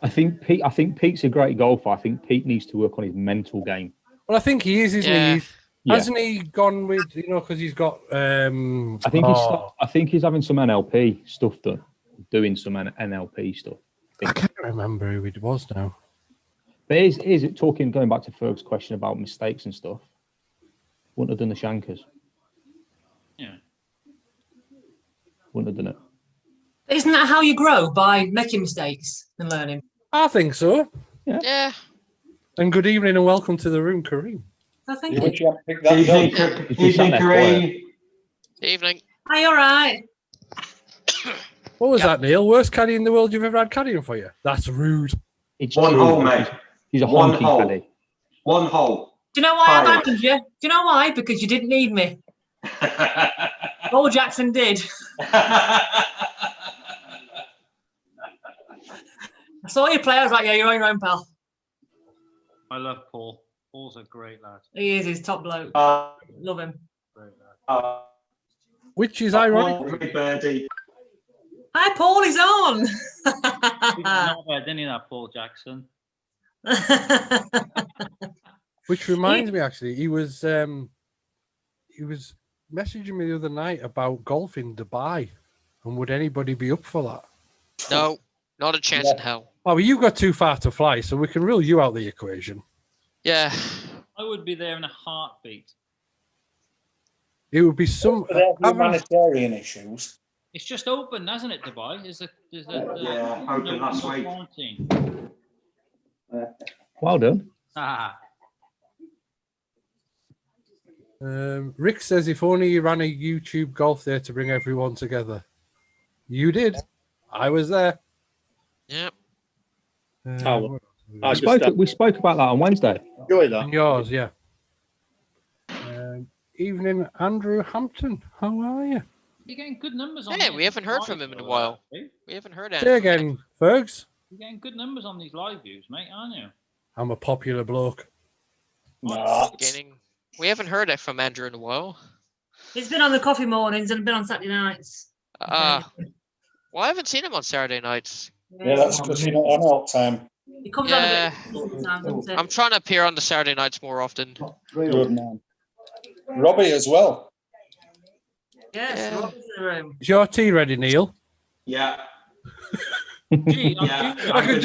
I think Pete's a great golfer. I think Pete needs to work on his mental game. Well, I think he is, isn't he? Hasn't he gone with, because he's got... I think he's having some NLP stuff done, doing some NLP stuff. I can't remember who it was now. But is it going back to Ferg's question about mistakes and stuff? Wouldn't have done the shankers. Yeah. Wouldn't have done it. Isn't that how you grow, by making mistakes and learning? I think so. Yeah. And good evening and welcome to the room, Kareem. I think you. Evening, Kareem. Evening. Are you all right? What was that, Neil? Worst caddy in the world you've ever had caddying for you? That's rude. It's One true. hole, mate. He's a One honky hole. caddy. One hole. Do you know why I Fire. banned you? Do you know why? Because you didn't need me. Paul Jackson did. I saw you play. I was like, yeah, you're on your own, pal. I love Paul. Paul's a great lad. He is. He's top bloke. Love him. Great lad. Which is ironic. Birdie. Hi, Paul. He's on. He's not bad, didn't he, that Paul Jackson? Which reminds me, actually, he was messaging me the other night about golf in Dubai, and would anybody be up for that? No, not a chance in hell. Oh, well, you got too far to fly, so we can rule you out the equation. Yeah. I would be there in a heartbeat. It would be some humanitarian issues. It's just open, hasn't it, Dubai? Yeah, open last week. Quarantine. Well done. Ah. Rick says if only you ran a YouTube golf there to bring everyone together. You did. I was there. Yep. We spoke about that on Wednesday. Enjoy that. And yours, yeah. Evening, Andrew Hampton. How are you? You're getting good numbers on Hey, we haven't heard from him in a while. We haven't heard Say again, Fergs. You're getting good numbers on these live views, mate, aren't you? I'm a popular bloke. We haven't heard that from Andrew in a while. He's been on the coffee mornings and been on Saturday nights. Well, I haven't seen him on Saturday nights. Yeah, that's because you're not on all the time. He comes Yeah. on a bit sometimes, doesn't he? I'm trying to appear on the Saturday nights more often. Good man. Robbie as well. Yes, Robbie's in the room. Is your tea ready, Neil? Yeah. I could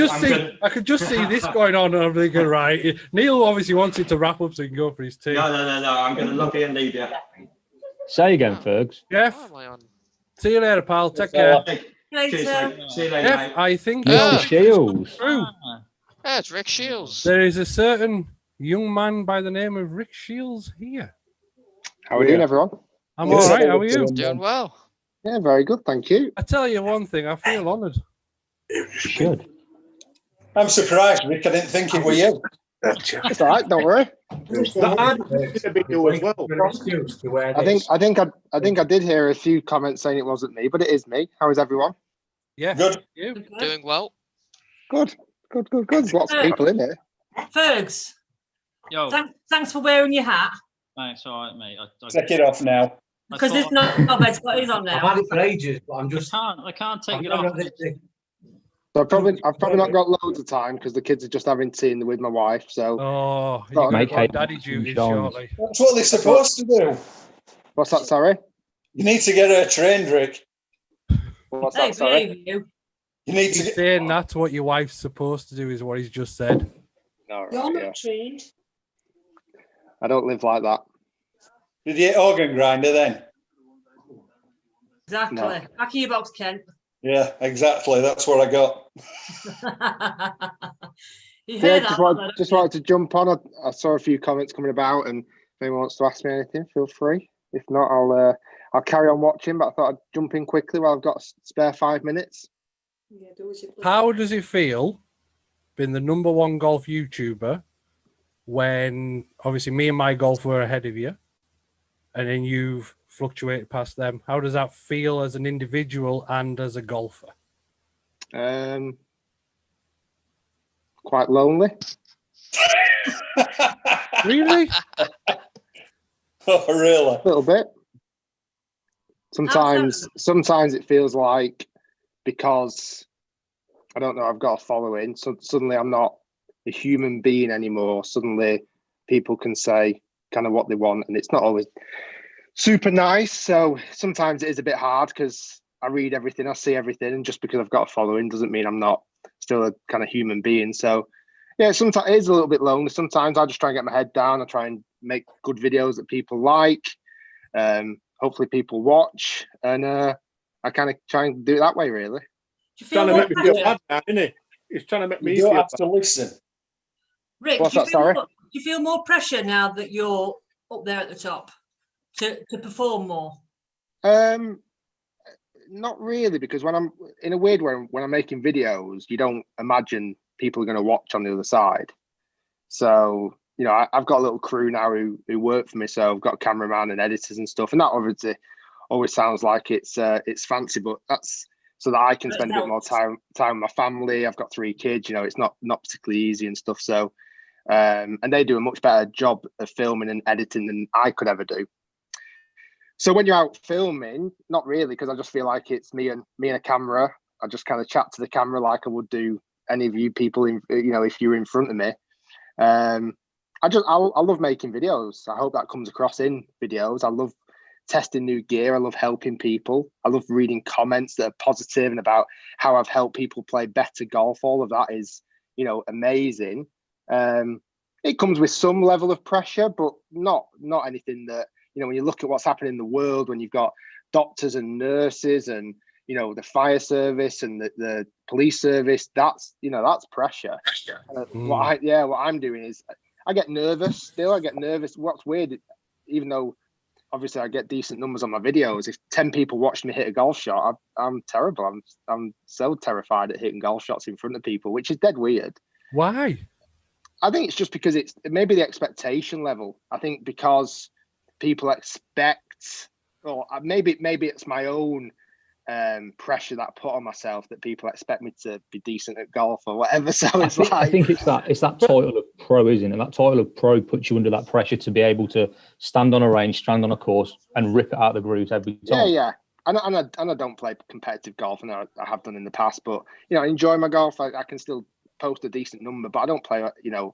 just see this going on, and I'm thinking, right, Neil obviously wanted to wrap up so he can go for his tea. No. I'm going to look and leave you. Say again, Fergs. Jeff, see you later, pal. Take care. Cheers, mate. See you later, Jeff, mate. I think Mr. Shiels. true. Yeah, it's Rick Shiels. There is a certain young man by the name of Rick Shiels here. How are we doing, everyone? I'm all right. How are you? Doing well. Yeah, very good, thank you. I tell you one thing, I feel honoured. Good. I'm surprised, Rick. I didn't think it were you. It's all right, don't worry. A bit new as well. I think I did hear a few comments saying it wasn't me, but it is me. How is everyone? Yeah, good. You doing well? Good. There's lots of people in here. Fergs, Yo. thanks for wearing your hat. Thanks, all right, mate. Take it off now. Because there's no bed's got his on now. I've had it for ages, but I'm just. I can't take it I've off. So I've probably not got loads of time because the kids are just having tea with my wife. So you're Make going hay- daddy duties Sean. shortly. That's what they're supposed to do. What's that? Sorry. You need to get her trained, Rick. What's Hey, that? Sorry. behave you. You need to He's get. saying that's what your wife's supposed to do, is what he's just said. No, right, You're yeah. not trained. I don't live like that. Did you get organ grinder then? Exactly. No. Back of your box, Kent. Yeah, exactly. That's what I got. You Yeah, heard that? just wanted to jump on. I saw a few comments coming about, and if anyone wants to ask me anything, feel free. If not, I'll carry on watching. But I thought I'd jump in quickly while I've got a spare 5 minutes. Yeah, do as you please. How does it feel being the #1 golf YouTuber when obviously me and my golf were ahead of you, and then you've fluctuated past them? How does that feel as an individual and as a golfer? Quite lonely. Really? Oh, really? A little bit. Sometimes it feels like, because I don't know, I've got a following, so suddenly I'm not a human being anymore. Suddenly people can say kind of what they want, and it's not always super nice. So sometimes it is a bit hard because I read everything, I see everything, and just because I've got a following doesn't mean I'm not still a kind of human being. So yeah, sometimes it is a little bit lonely. Sometimes I just try and get my head down. I try and make good videos that people like. Hopefully people watch, and I kind of try and do it that way, really. Trying to make me feel bad now, isn't it? It's trying to make me You don't feel have to listen. Rick, What's do you that, feel sorry? more, do you feel more pressure now that you're up there at the top to perform more? Not really, because when I'm in a weird way, when I'm making videos, you don't imagine people are going to watch on the other side. So, you know, I've got a little crew now who work for me. So I've got a cameraman and editors and stuff. And that obviously always sounds like it's fancy, but that's so that I can spend a bit more time with my family. I've got 3 kids, you know, it's not particularly easy and stuff. So, and they do a much better job of filming and editing than I could ever do. So when you're out filming, not really, because I just feel like it's me and a camera. I just kind of chat to the camera like I would do any of you people, you know, if you were in front of me. I love making videos. I hope that comes across in videos. I love testing new gear. I love helping people. I love reading comments that are positive and about how I've helped people play better golf. All of that is, you know, amazing. It comes with some level of pressure, but not anything that, you know, when you look at what's happening in the world, when you've got doctors and nurses and, you know, the fire service and the police service, that's, you know, that's pressure. What I'm doing is I get nervous still. I get nervous. What's weird, even though obviously I get decent numbers on my videos, if 10 people watch me hit a golf shot, I'm terrible. I'm so terrified at hitting golf shots in front of people, which is dead weird. Why? I think it's just because it's maybe the expectation level. I think because people expect, or maybe it's my own pressure that I put on myself, that people expect me to be decent at golf or whatever. So it's I think it's that title of pro, isn't it? That title of pro puts you under that pressure to be able to stand on a range, stand on a course, and rip it out the grooves every time. Yeah. And I don't play competitive golf, and I have done in the past. But you know, I enjoy my golf. I can still post a decent number, but I don't play, you know,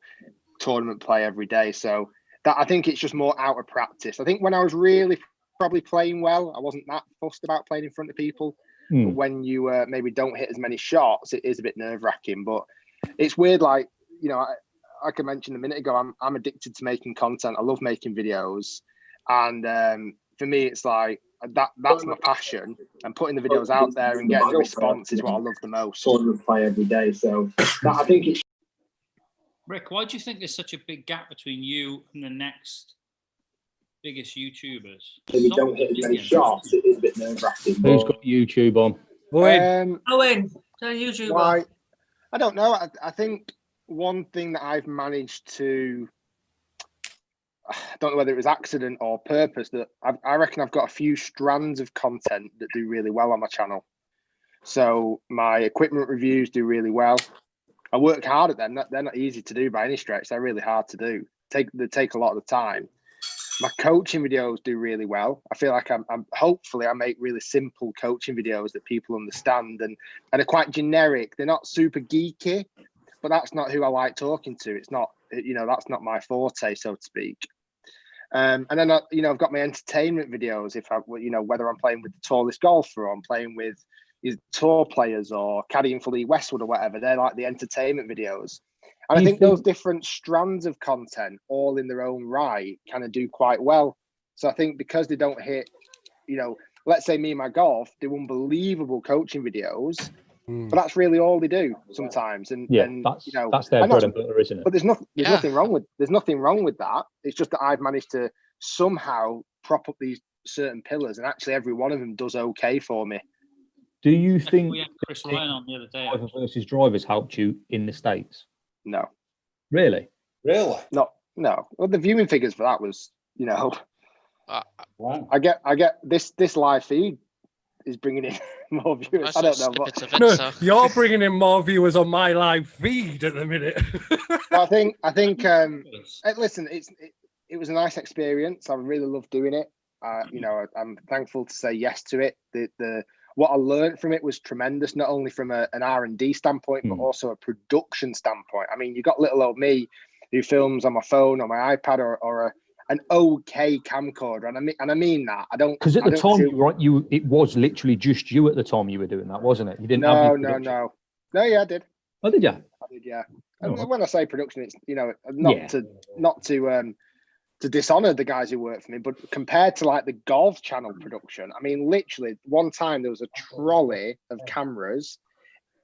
tournament play every day. So that, I think it's just more out of practice. I think when I was really probably playing well, I wasn't that fussed about playing in front of people. But when you maybe don't hit as many shots, it is a bit nerve-wracking. But it's weird, like, you know, like I mentioned a minute ago, I'm addicted to making content. I love making videos, and for me, it's like that's my passion. And putting the videos out there and getting the response is what I love the most. Tournament play every day, so I think it's. Rick, why do you think there's such a big gap between you and the next biggest YouTubers? If you don't hit as many shots, it is a bit nerve-wracking. Who's got YouTube on? Owen, tell YouTube. Why? I don't know. I think one thing that I've managed to, I don't know whether it was accident or purpose, that I reckon I've got a few strands of content that do really well on my channel. So my equipment reviews do really well. I work hard at them. They're not easy to do by any stretch. They're really hard to do. They take a lot of the time. My coaching videos do really well. I feel like I'm hopefully I make really simple coaching videos that people understand and are quite generic. They're not super geeky, but that's not who I like talking to. It's not, you know, that's not my forte, so to speak. And then, you know, I've got my entertainment videos. If I, you know, whether I'm playing with the tallest golfer or I'm playing with tour players or caddying for Lee Westwood or whatever, they're like the entertainment videos. And I think those different strands of content, all in their own right, kind of do quite well. So I think because they don't hit, you know, let's say me and my golf do unbelievable coaching videos, but that's really all they do sometimes. And that's, you know, that's their bread and butter, isn't it? But there's nothing wrong with that. It's just that I've managed to somehow prop up these certain pillars, and actually every one of them does okay for me. Do you think we had Chris Ryan on the other day? Driver versus drivers helped you in the States? No. Really? Really? No. Well, the viewing figures for that was, you know, wow. I get this live feed is bringing in more viewers. I don't know. But you're bringing in more viewers on my live feed at the minute. I think. Listen, it was a nice experience. I really loved doing it. You know, I'm thankful to say yes to it. What I learned from it was tremendous, not only from an R&D standpoint, but also a production standpoint. I mean, you got little old me who films on my phone, on my iPad, or an okay camcorder, and I mean that. I don't, because at the time it was literally just you at the time you were doing that, wasn't it? You didn't. No. Yeah, I did. Oh, did you? I did, yeah. And when I say production, it's, you know, not to dishonor the guys who work for me, but compared to like the golf channel production, I mean, literally one time there was a trolley of cameras.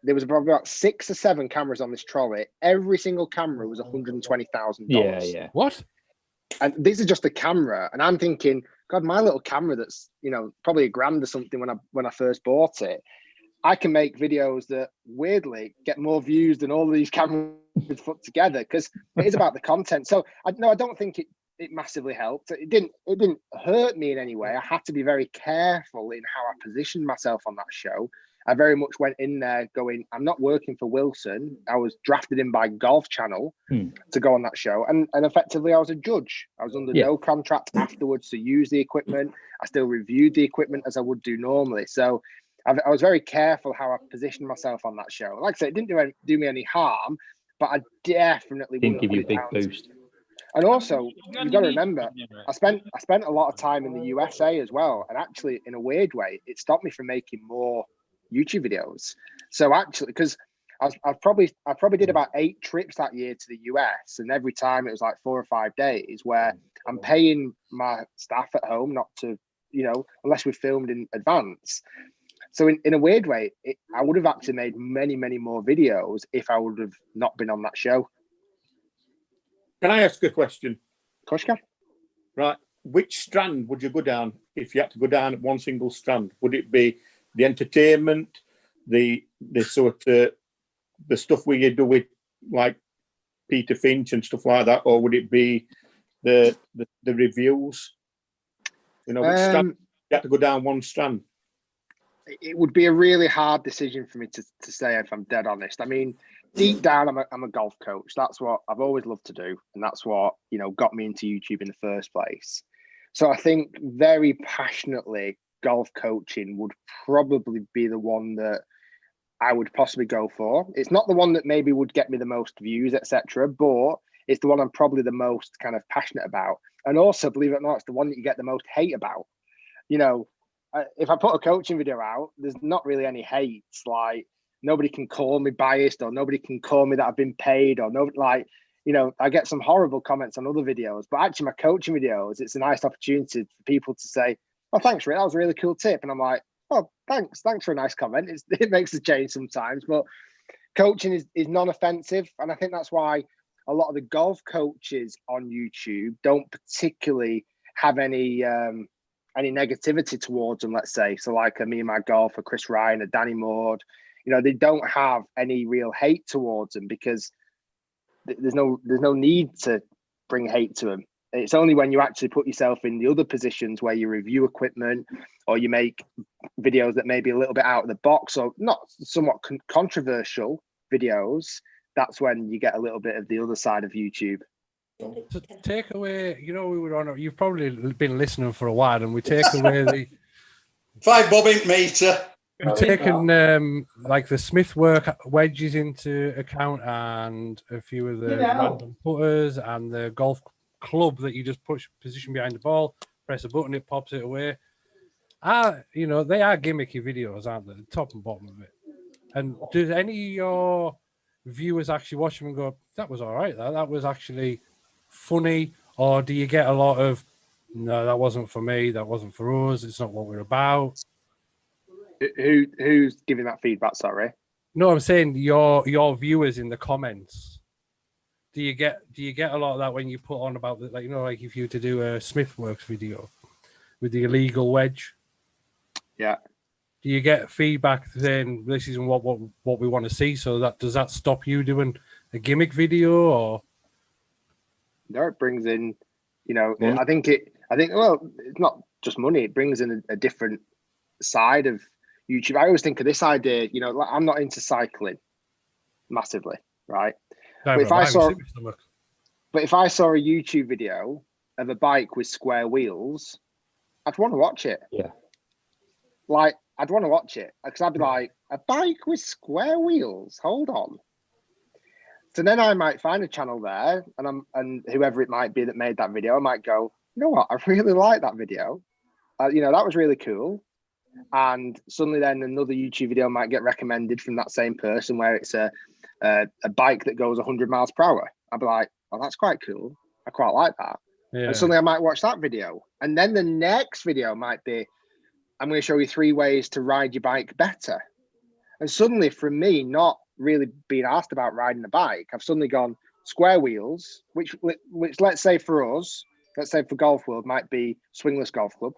There was probably about 6 or 7 cameras on this trolley. Every single camera was $120,000. Yeah. What? And this is just a camera, and I'm thinking, God, my little camera that's, you know, probably $1,000 or something when I first bought it. I can make videos that weirdly get more views than all of these cameras put together because it is about the content. So I don't think it massively helped. It didn't hurt me in any way. I had to be very careful in how I positioned myself on that show. I very much went in there going, I'm not working for Wilson. I was drafted in by Golf Channel to go on that show. And effectively I was a judge. I was under no contract afterwards to use the equipment. I still reviewed the equipment as I would do normally. So I was very careful how I positioned myself on that show. Like I said, it didn't do me any harm, but I definitely Didn't give you a put big it down. boost. And also, you've got to remember, I spent a lot of time in the USA as well. And actually, in a weird way, it stopped me from making more YouTube videos. So actually, because I probably did about 8 trips that year to the US, and every time it was like 4 or 5 days where I'm paying my staff at home not to, unless we filmed in advance. So in a weird way, I would have actually made many, many more videos if I would have not been on that show. Can I ask a question? Of course you can. Right. Which strand would you go down if you had to go down at one single strand? Would it be the entertainment, the sort of the stuff where you do with like Peter Finch and stuff like that, or would it be the reviews? Which strand? You have to go down one strand. It would be a really hard decision for me to say, if I'm dead honest. I mean, deep down, I'm a golf coach. That's what I've always loved to do, and that's what got me into YouTube in the first place. So I think very passionately, golf coaching would probably be the one that I would possibly go for. It's not the one that maybe would get me the most views, etc., but it's the one I'm probably the most kind of passionate about. And also, believe it or not, it's the one that you get the most hate about. If I put a coaching video out, there's not really any hate. Like, nobody can call me biased, or nobody can call me that I've been paid, or I get some horrible comments on other videos, but actually my coaching videos, it's a nice opportunity for people to say, oh, thanks, Rick, that was a really cool tip. And I'm like, oh, thanks for a nice comment. It makes a change sometimes, but coaching is non-offensive. And I think that's why a lot of the golf coaches on YouTube don't particularly have any negativity towards them, let's say. So like Me and My Golf, or Chris Ryan, or Danny Maud, they don't have any real hate towards them because there's no need to bring hate to them. It's only when you actually put yourself in the other positions where you review equipment, or you make videos that may be a little bit out of the box, or not somewhat controversial videos, that's when you get a little bit of the other side of YouTube. To take away, we were on. You've probably been listening for a while, and we take away the 5 bobbing meter. We've taken like the Smithwork wedges into account, and a few of the random putters, and the golf club that you just position behind the ball, press a button, it pops it away. They are gimmicky videos, aren't they? The top and bottom of it. And do any of your viewers actually watch them and go, that was all right, that was actually funny? Or do you get a lot of, no, that wasn't for me, that wasn't for us, it's not what we're about? Who's giving that feedback, sorry? No, I'm saying your viewers in the comments. Do you get a lot of that when you put on about the, like if you were to do a Smithworks video with the illegal wedge? Yeah. Do you get feedback saying this isn't what we want to see? So does that stop you doing a gimmick video, or? No, it brings in, I think well, it's not just money. It brings in a different side of YouTube. I always think of this idea, I'm not into cycling massively, right? But if I saw a YouTube video of a bike with square wheels, I'd want to watch it. Yeah. Like, I'd want to watch it because I'd be like, a bike with square wheels? Hold on. So then I might find a channel there, and whoever it might be that made that video, I might go, you know what? I really like that video. That was really cool. And suddenly then another YouTube video might get recommended from that same person where it's a bike that goes 100 miles per hour. I'd be like, oh, that's quite cool. I quite like that. Yeah. And suddenly I might watch that video. And then the next video might be, I'm going to show you 3 ways to ride your bike better. And suddenly from me not really being asked about riding a bike, I've suddenly gone square wheels, which let's say for us, let's say for Golf World might be swingless golf club.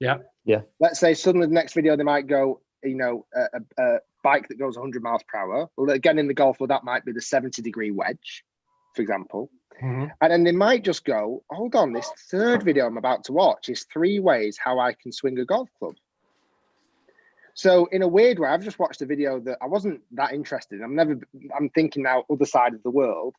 Yeah. Yeah. Let's say suddenly the next video they might go, a bike that goes 100 miles per hour. Well, again, in the golf world, that might be the 70-degree wedge, for example. Mm-hmm. And then they might just go, hold on, this third video I'm about to watch is 3 ways how I can swing a golf club. So in a weird way, I've just watched a video that I wasn't that interested in. I'm thinking now, other side of the world.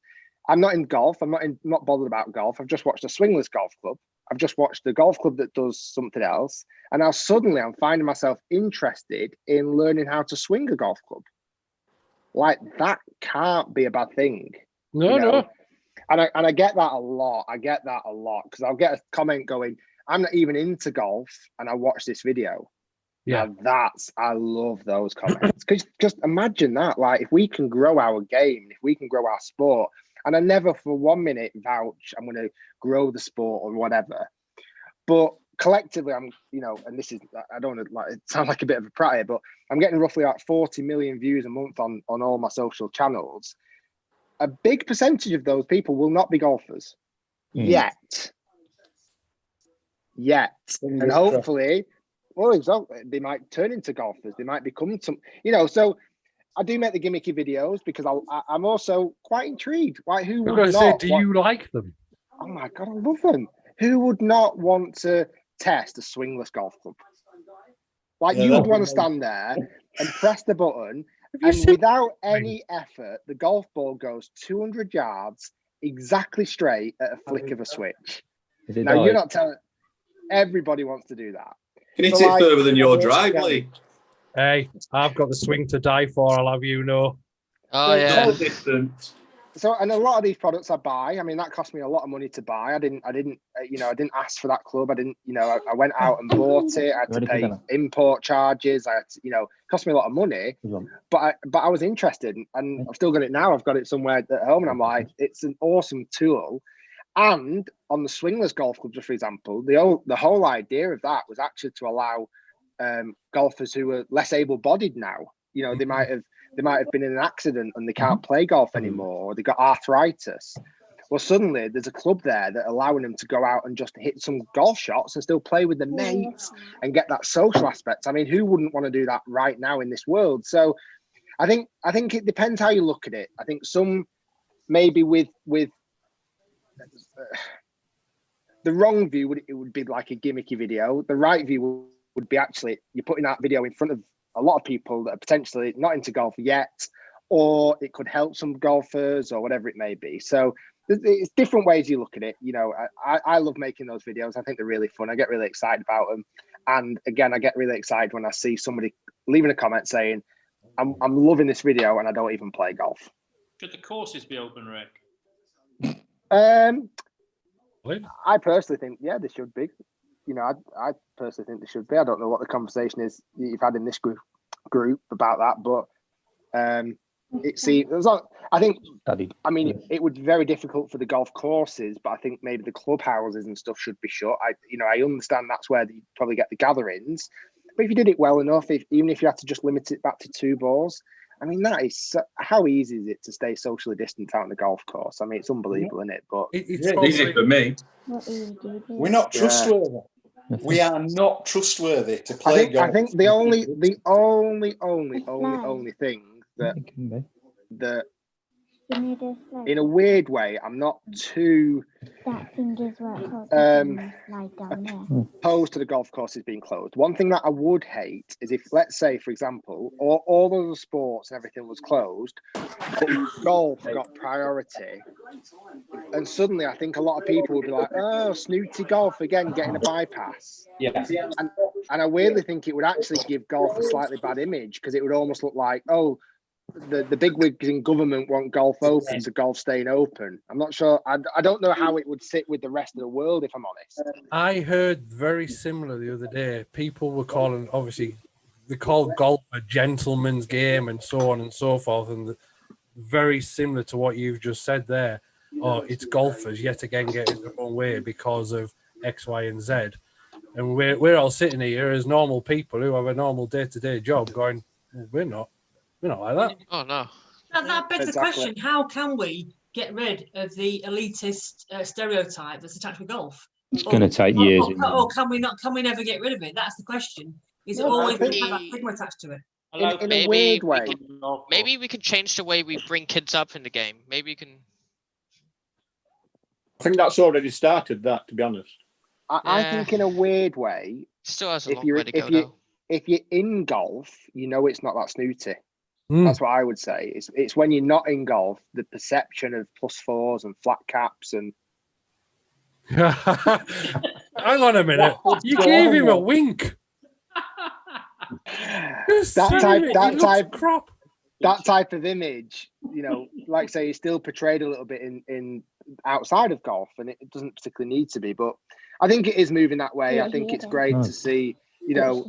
I'm not in golf. I'm not bothered about golf. I've just watched a swingless golf club. I've just watched a golf club that does something else. And now suddenly I'm finding myself interested in learning how to swing a golf club. Like, that can't be a bad thing. No. And I get that a lot. Because I'll get a comment going, I'm not even into golf, and I watch this video. Yeah. Now I love those comments. Because just imagine that. Like, if we can grow our game, if we can grow our sport, and I never for 1 minute vouch I'm going to grow the sport or whatever. But collectively, and this is, I don't want to sound like a bit of a prat here, but I'm getting roughly like 40 million views a month on all my social channels. A big percentage of those people will not be golfers yet. And hopefully, they might turn into golfers. They might become some, so I do make the gimmicky videos because I'm also quite intrigued. Like, who would not do you like them? Oh my God, I love them. Who would not want to test a swingless golf club? Like, you would want to stand there and press the button, and without any effort, the golf ball goes 200 yards exactly straight at a flick of a switch. Now, you're not telling. Everybody wants to do that. Can hit it further than your drive, Lee? Hey, I've got the swing to die for, I'll have you know. Oh, yeah. So, and a lot of these products I buy, I mean, that cost me a lot of money to buy. I didn't ask for that club. I went out and bought it. I had to pay import charges. Cost me a lot of money, but I was interested, and I've still got it now. I've got it somewhere at home, and I'm like, it's an awesome tool. And on the swingless golf club, just for example, the whole idea of that was actually to allow golfers who are less able-bodied now. They might have been in an accident and they can't play golf anymore, or they got arthritis. Well, suddenly there's a club there that allowing them to go out and just hit some golf shots and still play with the mates and get that social aspect. I mean, who wouldn't want to do that right now in this world? So I think it depends how you look at it. I think some maybe with the wrong view would be like a gimmicky video. The right view would be actually you're putting that video in front of a lot of people that are potentially not into golf yet, or it could help some golfers or whatever it may be. So it's different ways you look at it. I love making those videos. I think they're really fun. I get really excited about them. And again, I get really excited when I see somebody leaving a comment saying, I'm loving this video and I don't even play golf. Should the courses be open, Rick? I personally think, yeah, they should be. I personally think they should be. I don't know what the conversation is you've had in this group about that, but it would be very difficult for the golf courses, but I think maybe the clubhouses and stuff should be shut. I understand that's where you probably get the gatherings, but if you did it well enough, even if you had to just limit it back to 2 balls, I mean, that is how easy is it to stay socially distant out on the golf course? I mean, it's unbelievable, isn't it? But it's easy for me. We're not trustworthy. We are not trustworthy to play golf. I think the only thing that in a weird way, I'm not too opposed to the golf courses being closed. One thing that I would hate is if, let's say, for example, all of the sports and everything was closed, but golf got priority. And suddenly I think a lot of people would be like, oh, snooty golf again, getting a bypass. Yeah. And I weirdly think it would actually give golf a slightly bad image, because it would almost look like, oh, the bigwigs in government want golf open, so golf staying open. I'm not sure. I don't know how it would sit with the rest of the world, if I'm honest. I heard very similar the other day. People were calling, obviously, they call golf a gentleman's game and so on and so forth, and very similar to what you've just said there. Oh, it's golfers yet again getting their own way because of X, Y, and Z. And we're all sitting here as normal people who have a normal day-to-day job going, well, we're not like that. Oh, no. That begs the question, how can we get rid of the elitist stereotype that's attached with golf? It's going to take years. Or can we never get rid of it? That's the question. Is No, it but I always think- going to have that stigma attached to it? In a weird way. Maybe we can change the way we bring kids up in the game. Maybe you can. I think that's already started. That, to be honest. I think in a weird way, Still has a if long you're way to go, though. if you're in golf, you know it's not that snooty. Mm. That's what I would say. It's when you're not in golf, the perception of +4s and flat caps and Hang on a minute. You gave him a wink. that type of image, you know, like say, is still portrayed a little bit in outside of golf, and it doesn't particularly need to be. But I think it is moving that way. I think it's great to see. You know,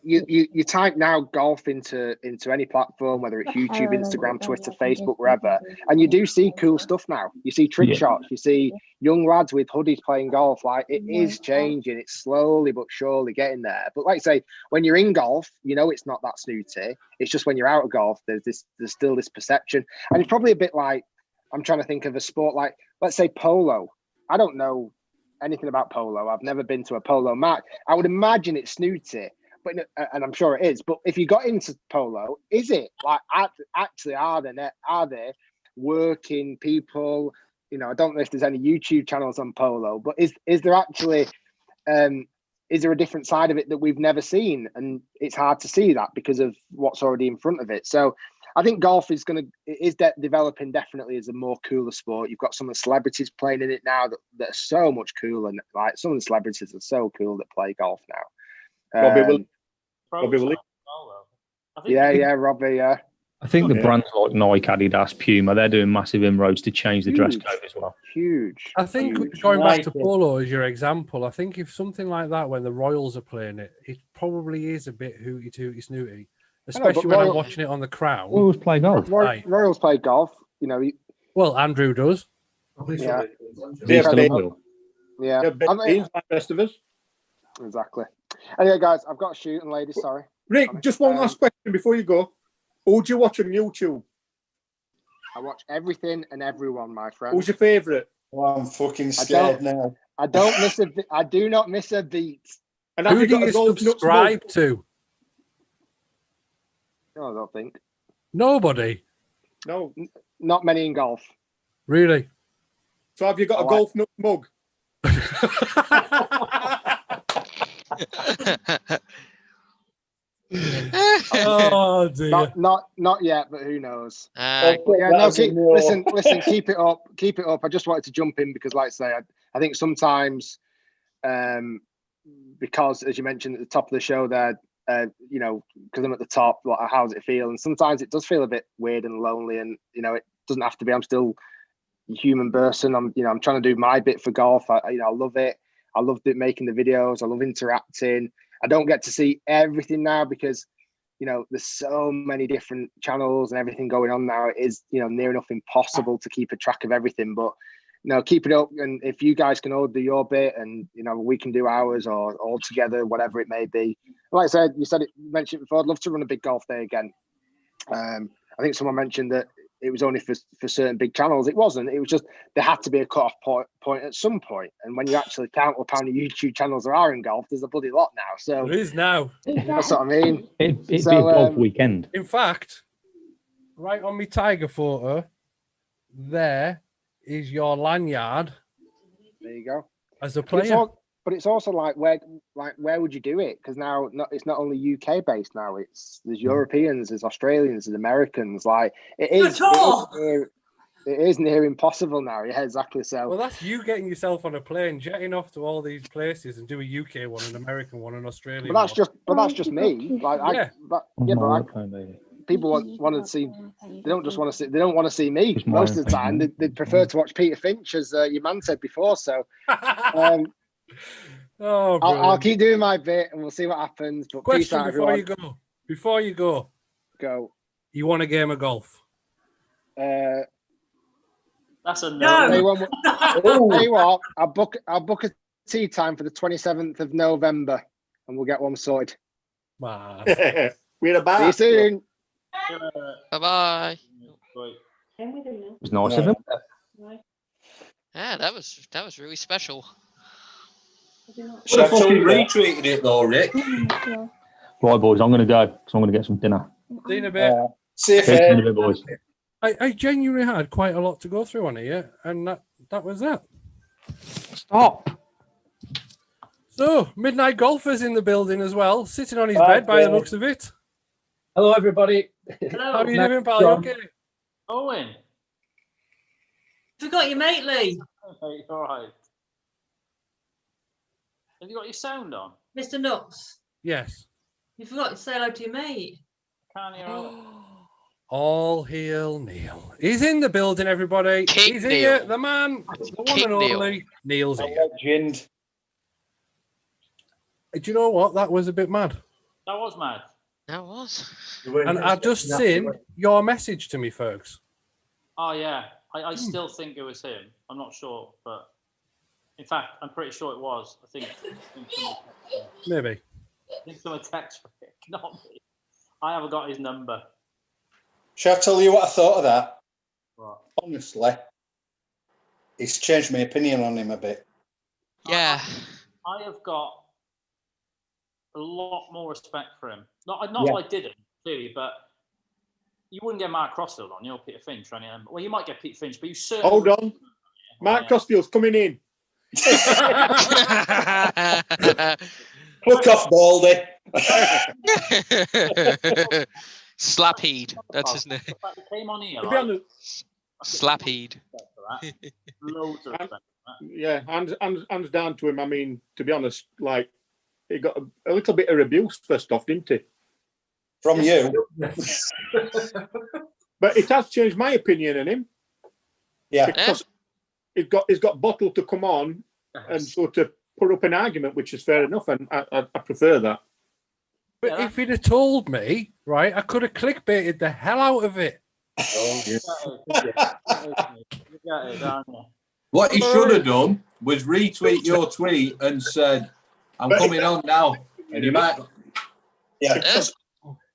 you type now golf into any platform, whether it's YouTube, Instagram, Twitter, Facebook, wherever, and you do see cool stuff now. You see trick shots, you see young lads with hoodies playing golf. Like, it is changing. It's slowly but surely getting there. But like I say, when you're in golf, you know it's not that snooty. It's just when you're out of golf, there's still this perception, and it's probably a bit like, I'm trying to think of a sport like, let's say, polo. I don't know anything about polo. I've never been to a polo match. I would imagine it's snooty. And I'm sure it is. But if you got into polo, is it like actually are there working people? You know, I don't know if there's any YouTube channels on polo, but is there actually is there a different side of it that we've never seen? And it's hard to see that because of what's already in front of it. So I think golf is developing definitely as a more cooler sport. You've got some of the celebrities playing in it now that are so much cooler. And like some of the celebrities are so cool that play golf now. Robbie Williams. Yeah, Robbie, yeah. I think the brands like Nike, Adidas, Puma, they're doing massive inroads to change the dress code as well. Huge. I think going back to polo as your example, I think if something like that, when the Royals are playing it, it probably is a bit hooty tooty snooty, especially when I'm watching it on the Crown. Royals play golf. Royals play golf. You know. Well, Andrew does. Yeah. Yeah. He's like the rest of us. Exactly. Anyway, guys, I've got to shoot, and ladies, sorry. Rick, just one last question before you go. Who do you watch on YouTube? I watch everything and everyone, my friend. Who's your favourite? Well, I'm fucking scared now. I do not miss a beat. And who do you subscribe to? No, I don't think. Nobody. No. Not many in golf. Really? So have you got a golf nut mug? Oh dear. Not yet, but who knows? Listen, keep it up. I just wanted to jump in because, like I say, I think sometimes, because as you mentioned at the top of the show there, you know, because I'm at the top, like, how does it feel? And sometimes it does feel a bit weird and lonely, and you know, it doesn't have to be. I'm still a human person. I'm trying to do my bit for golf. I love it. I loved it, making the videos. I love interacting. I don't get to see everything now because, you know, there's so many different channels and everything going on now. It is, you know, near enough impossible to keep a track of everything. But, you know, keep it up. And if you guys can all do your bit and, you know, we can do ours or all together, whatever it may be. Like I said, you mentioned it before, I'd love to run a big golf day again. I think someone mentioned that it was only for certain big channels. It wasn't. It was just there had to be a cut-off point at some point. And when you actually count up how many YouTube channels there are in golf, there's a bloody lot now. So there is now. That's what I mean. It'd be a golf weekend. In fact, right on my Tiger photo, there is your lanyard. There you go. As a player. But it's also like where would you do it? Because now it's not only UK based now. There's Europeans, there's Australians, there's Americans. Like it is near impossible now. Yeah, exactly. So well, that's you getting yourself on a plane, jetting off to all these places and do a UK one, an American one, an Australian. But that's just me. Like people want to see. They don't just want to see. They don't want to see me most of the time. They prefer to watch Peter Finch, as your man said before. So. I'll keep doing my bit and we'll see what happens. But question peace out, before everyone. Before you go, you want a game of golf? That's a no. Tell you what, I'll book a tea time for the 27th of November and we'll get one sorted. We're about. See you soon. Bye-bye. It was nice of him. Yeah, that was really special. Should have fucking retweeted it though, Rick. Right, boys, I'm going to go because I'm going to get some dinner. See you in a bit. See you, See you in a Faye. bit, boys. I genuinely had quite a lot to go through on here, and that was that. Stop. So, Midnight Golfer's in the building as well, sitting on his bed by the looks of it. Hello, everybody. Hello. How are you doing, pal? You okay? Owen. Forgot your mate, Lee. Okay, all right. Have you got your sound on? Mr. Nuts. Yes. You forgot to say hello to your mate. Can't hear all All hail Neil. He's in the building, everybody. King He's Neil. here, the man, the one King and Neil. only. Neil's here. Legend. Do you know what? That was a bit mad. That was mad. That was. And I just seen your message to me, folks. Oh, yeah. I still think it was him. I'm not sure, but in fact, I'm pretty sure it was. I think Maybe. someone text Rick, not me. I haven't got his number. Shall I tell you what I thought of that? What? Honestly, it's changed my opinion on him a bit. Yeah. I have got a lot more respect for him. Not Yeah. I didn't, clearly, but you wouldn't get Mark Crossfield on, Peter Finch or any of them. Well, you might get Pete Finch, but you certainly... Hold on. Mark Crossfield's coming in. Look off, Baldy. Slapheed. That's his name. The fact he came on here, To be honest, Slapheed. Loads of respect for that. yeah, hands down to him. I mean, to be honest, like, he got a little bit of abuse first off, didn't he? From you. But it has changed my opinion on him. Yeah. Because he's got bottle to come on and sort of put up an argument, which is fair enough, and I prefer that. But if he'd have told me, right, I could have clickbaited the hell out of it. What he should have done was retweet your tweet and said, "I'm coming on now," and you might. Yeah, because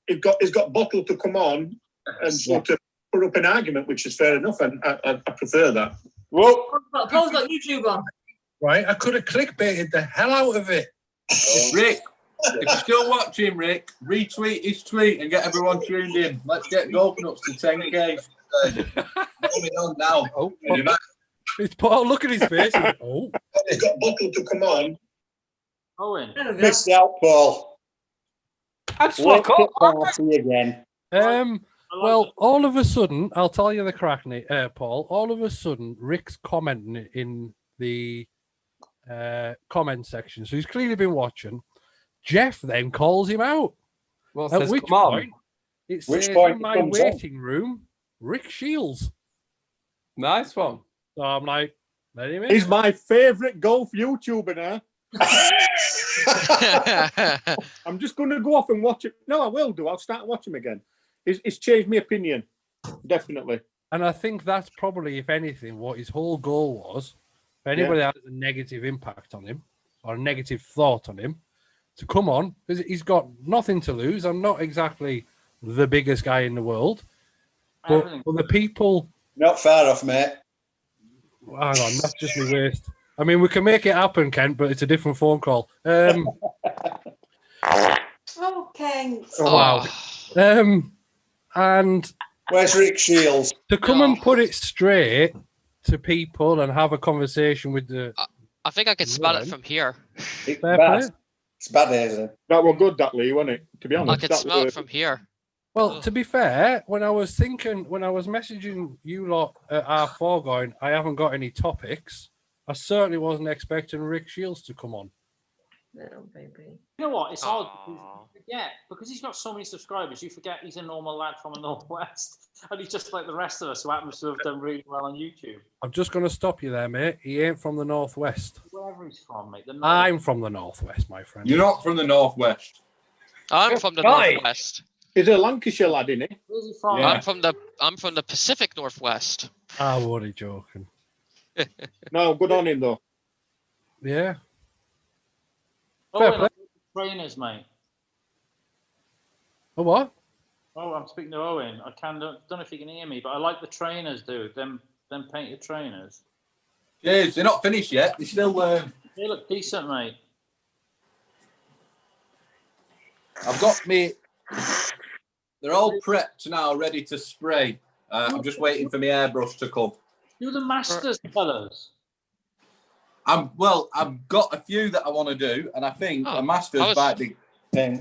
he's got bottle to come on and sort of put up an argument, which is fair enough, and I prefer that. Well, Paul's got YouTube on. Right, I could have clickbaited the hell out of it. Rick, if you're still watching, Rick, retweet his tweet and get everyone tuned in. Let's get Golf Nuts to 10K. Coming on now. Oh, and you might. It's Paul. Look at his face. Oh, He's got bottle to come on. Owen. Missed out, Paul. That's Let's fuck get up. party again. Well, all of a sudden, I'll tell you the crack, Paul. All of a sudden, Rick's commenting in the comment section, so he's clearly been watching. Jeff then calls him out. Well, At says, which "Come on." point, it Which says point in it my comes on? waiting room, Rick Shiels. Nice one. So I'm like, let him in. He's my favourite golf YouTuber now. I'm just going to go off and watch it. No, I will do. I'll start watching him again. It's changed my opinion, definitely. And I think that's probably, if anything, what his whole goal was. If anybody has a negative impact on him or a negative thought on him, to come on, because he's got nothing to lose. I'm not exactly the biggest guy in the world, but for the people... Not far off, mate. Hang on, that's just my waist. I mean, we can make it happen, Kent, but it's a different phone call. Oh, Kent. Wow. And where's Rick Shiels? To come and put it straight to people and have a conversation with the... I think I can smell it from here. It's bad, isn't it? That was good, that Lee, wasn't it? To be honest, I can smell it from here. Well, to be fair, when I was messaging you lot at R4 going, I haven't got any topics, I certainly wasn't expecting Rick Shiels to come on. No, baby. You know what? It's odd. Yeah, because he's got so many subscribers, you forget he's a normal lad from the Northwest. And he's just like the rest of us who happens to have done really well on YouTube. I'm just going to stop you there, mate. He ain't from the Northwest. Wherever he's from, mate. I'm from the Northwest, my friend. You're not from the Northwest. I'm from the Northwest. He's a Lancashire lad, isn't he? Where's he from? I'm from the Pacific Northwest. I wasn't joking. No, good on him, though. Yeah. Oh, and trainers, mate. A what? Oh, I'm speaking to Owen. I don't know if you can hear me, but I like the trainers, dude. Them painted trainers. Cheers. They're not finished yet. They're still. They look decent, mate. I've got me. They're all prepped now, ready to spray. I'm just waiting for my airbrush to come. Do the masters colours. I've got a few that I want to do, and I think a masters might be. I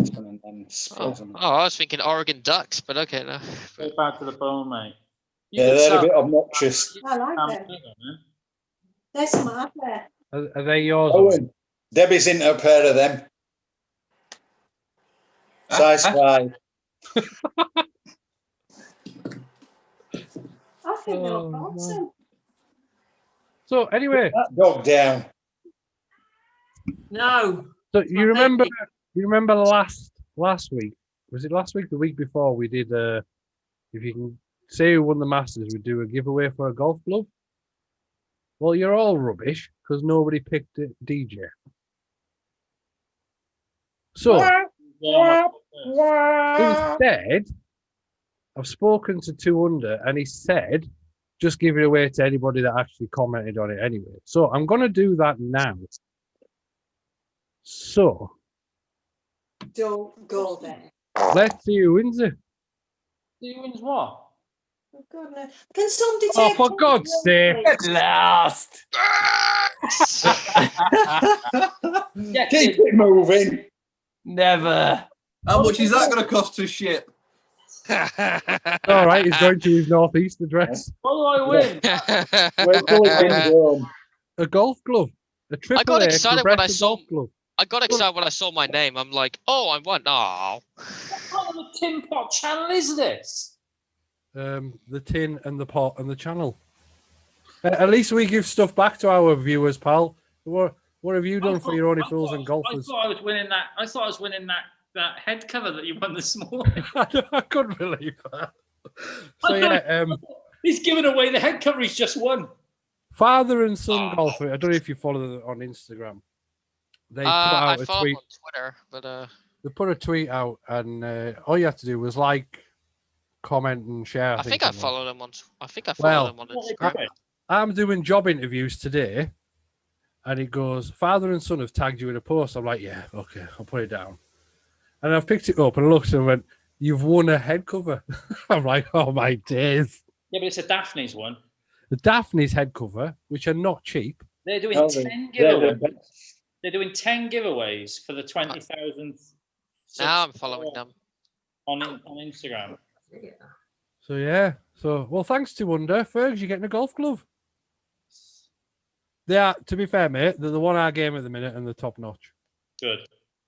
was thinking Oregon Ducks, but okay, no. Go back to the bone, mate. Yeah, they're a bit obnoxious. I like them. They're smart there. Are they yours? Owen, Debbie's into a pair of them. Size 5. I think they're awesome. So anyway, that dog down. No. So you remember last week? Was it last week? The week before we did. If you can say who won the Masters, we do a giveaway for a golf glove. Well, you're all rubbish because nobody picked a DJ. So instead, I've spoken to 2 Under, and he said, just give it away to anybody that actually commented on it anyway. So I'm going to do that now. So don't go there. Let's see who wins it. Who wins what? For goodness. Can somebody Oh, take for God's sake. At last. Keep it moving. Never. How much is that going to cost to ship? All right, he's going to his northeast address. What do I win? Wait till it comes home. A golf glove. A triple I got A excited when I progressive saw. golf glove. I got excited when I saw my name. I'm like, oh, I won. Oh. What kind of a tin pot channel is this? The tin and the pot and the channel. At least we give stuff back to our viewers, pal. What have you done for your Only Fools and Golfers? I thought I was winning that. I thought I was winning that head cover that you won this morning. I couldn't believe that. So yeah, he's giving away the head cover he's just won. Father and son golfer. I don't know if you follow them on Instagram. They put out a tweet on Twitter, but they put a tweet out, and all you had to do was like, comment, and share. I think I followed them on. I think I followed them on Instagram. I'm doing job interviews today, and it goes, father and son have tagged you in a post. I'm like, yeah, okay, I'll put it down. And I've picked it up and looked and went, you've won a head cover. I'm like, oh my days. Yeah, but it's a Daphne's one. The Daphne's head cover, which are not cheap. They're doing 10 giveaways. They're doing 10 giveaways for the 20,000th. Now I'm following them on Instagram. So yeah. So well, thanks to Wonder, Fergs, you're getting a golf glove. They are, to be fair, mate, they're the 1-hour game at the minute and the top notch. Good.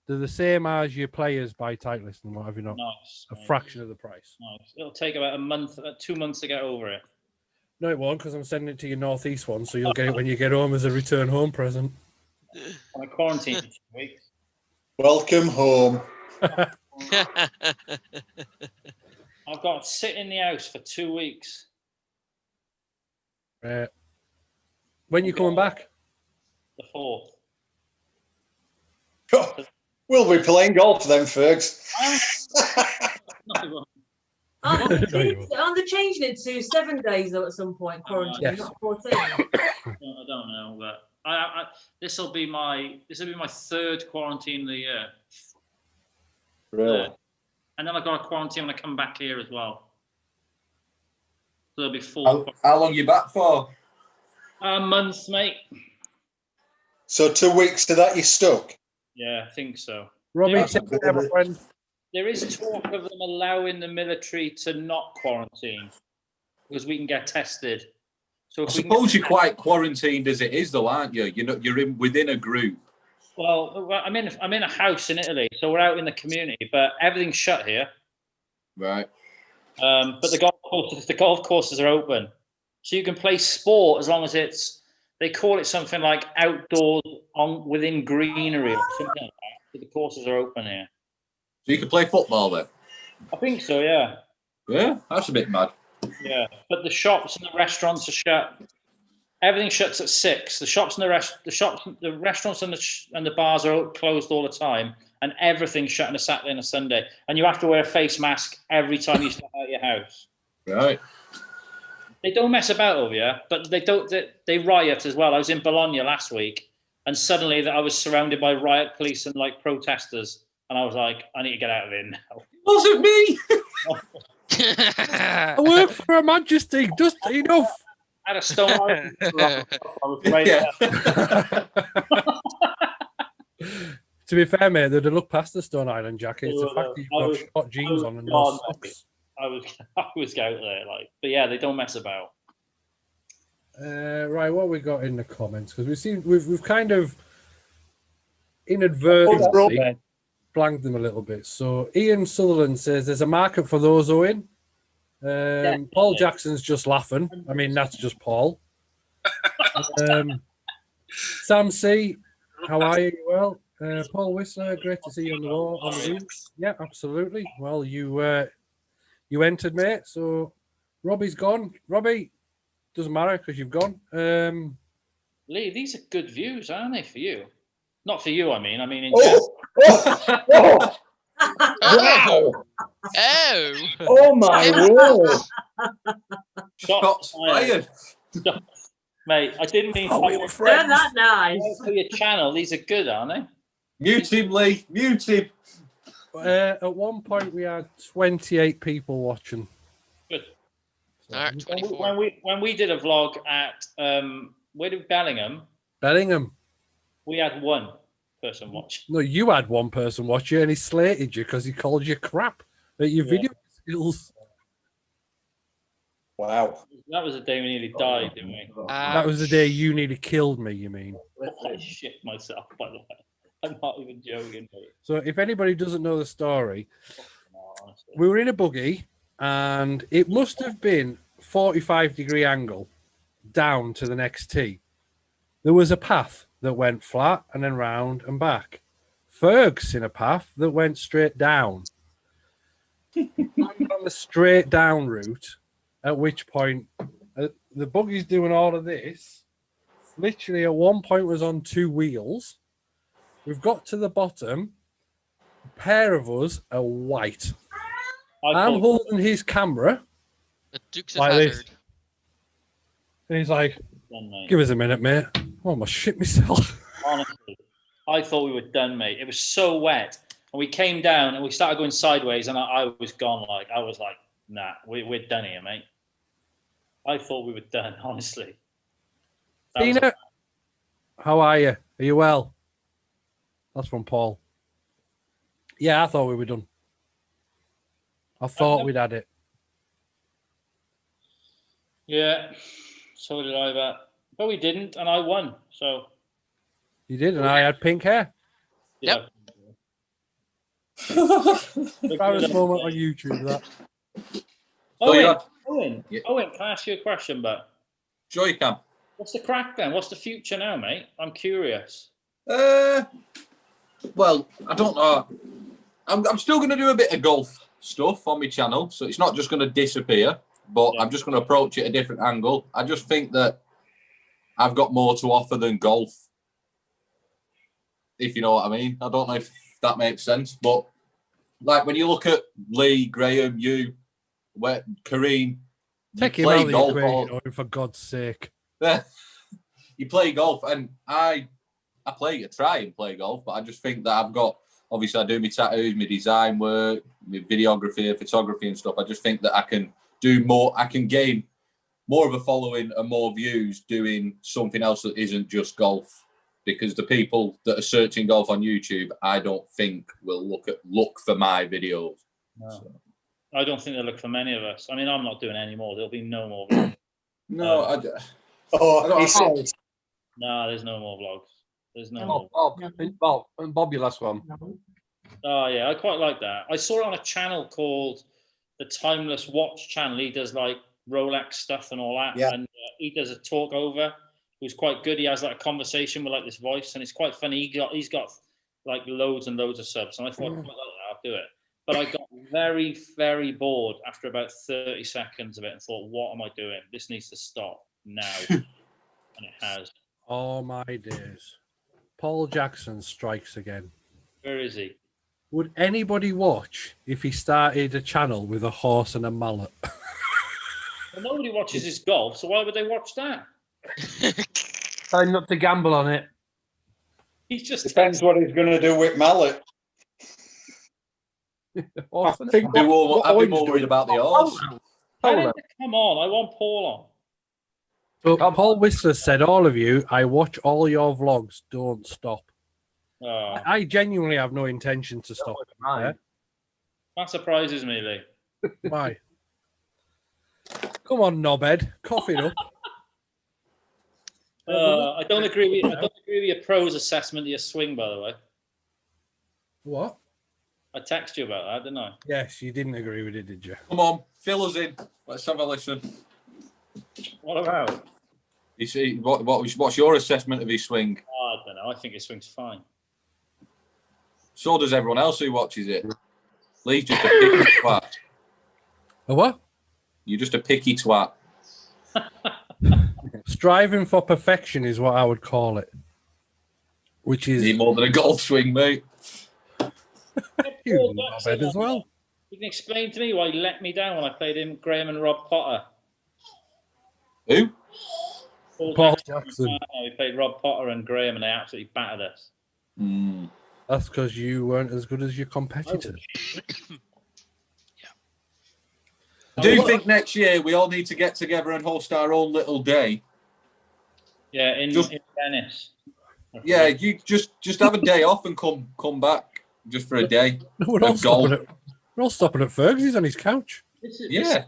They're the same as your players by Titleist and what have you not. Nice. A fraction of the price. Nice. It'll take about 2 months to get over it. No, it won't, because I'm sending it to your northeast one, so you'll get it when you get home as a return home present. I'm quarantined for 2 weeks. Welcome home. I've got to sit in the house for 2 weeks. When you coming back? The 4th. We'll be playing golf then, Fergs. Aren't they changing it to 7 days though at some point? Quarantine, yes. not 14. I don't know, but this will be my 3rd quarantine of the year. Really? And then I've got a quarantine when I come back here as well. So there'll be 4. How long are you back for? A month, mate. So 2 weeks to that, you're stuck? Yeah, I think so. Robbie, there is talk of them allowing the military to not quarantine because we can get tested. So I suppose you're quite quarantined as it is, though, aren't you? You're within a group. Well, I'm in a house in Italy, so we're out in the community, but everything's shut here. Right. But the golf courses are open, so you can play sport as long as they call it something like outdoors within greenery or something like that. But the courses are open here. So you can play football then? I think so, yeah. Yeah, that's a bit mad. Yeah, but the shops and the restaurants are shut. Everything shuts at 6. The shops and the restaurants and the bars are closed all the time, and everything's shut on a Saturday and a Sunday. And you have to wear a face mask every time you step out of your house. Right. They don't mess about over here, but they riot as well. I was in Bologna last week, and suddenly I was surrounded by riot police and like protesters, And I was like, I need to get out of here now. Wasn't me. I work for Her Majesty. Just enough. I had a stone island. I was right Yeah. To be fair, mate, they'd have looked past the Stone Island jacket. It's the Well, fact that you've got short jeans on and no gone, socks. I was out there, like, but yeah, they don't mess about. Right, what we got in the comments? Because we've kind of inadvertently blanked them a little bit. So Ian Sutherland says there's a market for those, Owen. Paul Jackson's just laughing. I mean, that's just Paul. Sam C, how are you? Well, Paul Whistler, great to see you on the wall. On the Zoom. Yeah, absolutely. Well, you entered, mate. So Robbie's gone. Robbie, doesn't matter because you've gone. Lee, these are good views, aren't they, for you? Not for you, I mean in Oh, general. wow. Oh. Oh my word. Shots fired. Mate, I didn't mean They're that nice. for your channel. These are good, aren't they? Mute him, Lee. Mute him. At one point, we had 28 people watching. Good. All right, 24. When we did a vlog at where did Bellingham. We had one person watch. No, you had one person watch you, and he slated you because he called you crap at your video skills. Wow. That was the day we nearly died, didn't we? That was the day you nearly killed me, you mean? I shit myself, by the way. I'm not even joking, mate. So if anybody doesn't know the story, we were in a buggy, and it must have been 45-degree angle down to the next tee. There was a path that went flat and then round and back. Ferg's in a path that went straight down. On the straight down route, at which point the buggy's doing all of this. Literally at one point was on two wheels. We've got to the bottom. A pair of us are white. I'm holding his camera like this. And he's like, give us a minute, mate. I almost shit myself. Honestly, I thought we were done, mate. It was so wet. And we came down and we started going sideways and I was gone. Like, I was like, nah, we're done here, mate. I thought we were done, honestly. Tina, how are you? Are you well? That's from Paul. Yeah, I thought we were done. I thought we'd had it. Yeah, so did I, but we didn't, and I won. So you did, and I had pink hair. Yep. Proudest moment on YouTube. That. Owen, can I ask you a question? But sure you can. What's the crack then? What's the future now, mate? I'm curious. Well, I don't know. I'm still going to do a bit of golf stuff on my channel, so it's not just going to disappear. But I'm just going to approach it a different angle. I just think that I've got more to offer than golf, if you know what I mean. I don't know if that makes sense, but like when you look at Lee, Graham, you, Kareem, take him out of the equation, for God's sake. You play golf, and I try and play golf, but I just think that I've got, obviously I do my tattoos, my design work, my videography, photography and stuff. I just think that I can do more, I can gain more of a following and more views doing something else that isn't just golf, because the people that are searching golf on YouTube, I don't think will look for my videos. No. So. I don't think they'll look for many of us. I mean, I'm not doing any more. There'll be no more. No, no, there's no more vlogs. There's no more. Bob, your last one. Oh yeah, I quite like that. I saw it on a channel called the Timeless Watch channel. He does like Rolex stuff and all that, and he does a talk over. Who's quite good. He has like a conversation with like this voice, and it's quite funny. He's got like loads and loads of subs, and I thought, I'll do it. But I got very, very bored after about 30 seconds of it, and thought, what am I doing? This needs to stop now, and it has. Oh my days! Paul Jackson strikes again. Where is he? Would anybody watch if he started a channel with a horse and a mallet? Well, nobody watches his golf, so why would they watch that? Try not to gamble on it. He's just depends what he's going to do with mallet. I think I'd be more Owen's worried doing- about the horse. Come on, I want Paul on. So Paul Whistler said, all of you, I watch all your vlogs. Don't stop. Oh, I genuinely have no intention to stop. There. that surprises me, Lee. Why? Come on, knobhead. Cough it up. I don't agree with your pros assessment of your swing, by the way. What? I texted you about that, didn't I? Yes, you didn't agree with it, did you? Come on, fill us in. Let's have a listen. What about? You see, what's your assessment of his swing? Oh, I don't know. I think his swing's fine. So does everyone else who watches it. Lee's just a picky twat. A what? You're just a picky twat. Striving for perfection is what I would call it. Which is need more than a golf swing, mate. You knobhead as well. You can explain to me why he let me down when I played him, Graham and Rob Potter. Who? Paul Jackson. We played Rob Potter and Graham, and they absolutely battered us. That's because you weren't as good as your competitors. I do think next year we all need to get together and host our own little day. Yeah, in Venice. Yeah, you just have a day off and come back just for a day. We're all stopping at Fergie's on his couch. Yeah.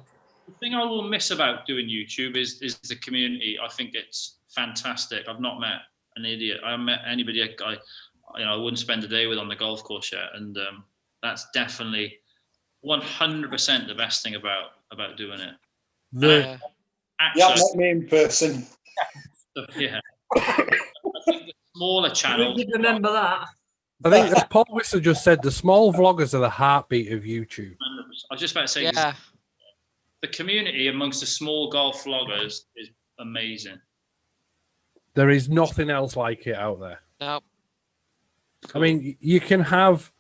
The thing I will miss about doing YouTube is the community. I think it's fantastic. I've not met an idiot. I haven't met anybody I wouldn't spend a day with on the golf course yet, and that's definitely 100% the best thing about doing it. You haven't met me in person. Yeah. I think the smaller channels. We did remember that. I think, as Paul Whistler just said, the small vloggers are the heartbeat of YouTube. I was just about to say, the community amongst the small golf vloggers is amazing. There is nothing else like it out there. No. I mean, you can have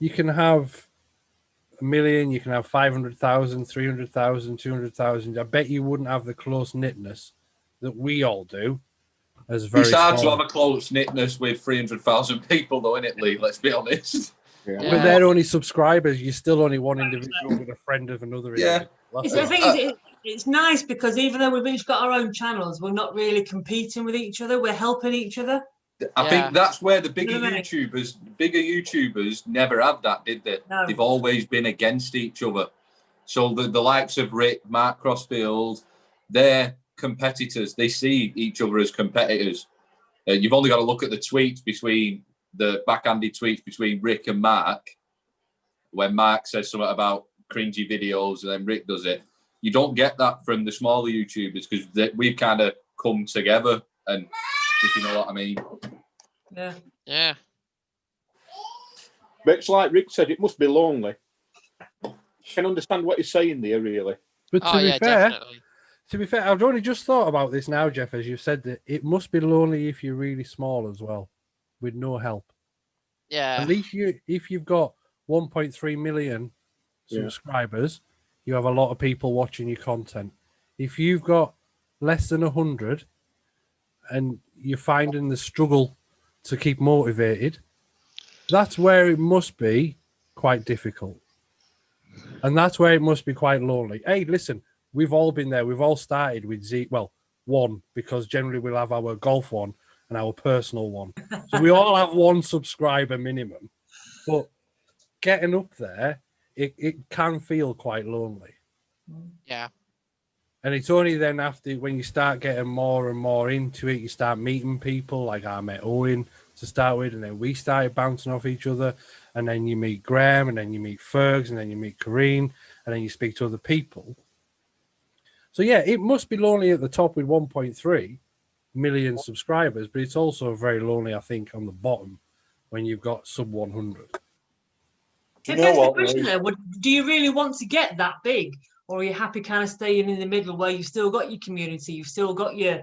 a million, you can have 500,000, 300,000, 200,000. I bet you wouldn't have the close knitness that we all do. As very It's hard small. to have a close knitness with 300,000 people, though, isn't it, Lee? Let's be honest. But they're only subscribers. You're still only one individual with a friend of another. Yeah. The thing is, it's nice because even though we've each got our own channels, we're not really competing with each other. We're helping each other. I think that's where the bigger YouTubers never had that, did they? No. They've always been against each other. So the likes of Rick, Mark Crossfield, they're competitors. They see each other as competitors. You've only got to look at the tweets between the backhanded tweets between Rick and Mark. When Mark says something about cringy videos and then Rick does it, you don't get that from the smaller YouTubers because we've kind of come together, and if you know what I mean. Yeah. Yeah. But it's like Rick said, it must be lonely. I can understand what he's saying there, really. But to be fair, I've only just thought about this now, Jeff, as you've said that it must be lonely if you're really small as well, with no help. Yeah. At least if you've got 1.3 million subscribers, you have a lot of people watching your content. If you've got less than 100 and you're finding the struggle to keep motivated, that's where it must be quite difficult. And that's where it must be quite lonely. Hey, listen, we've all been there. We've all started with one, because generally we'll have our golf one and our personal one. So we all have one subscriber minimum. But getting up there, it can feel quite lonely. Yeah. And it's only then after, when you start getting more and more into it, you start meeting people. Like I met Owen to start with, and then we started bouncing off each other. And then you meet Graham, and then you meet Fergs, and then you meet Corrine, and then you speak to other people. So yeah, it must be lonely at the top with 1.3 million subscribers, but it's also very lonely, I think, on the bottom when you've got sub 100. I guess the question there, do you really want to get that big, or are you happy kind of staying in the middle where you've still got your community, you've still got your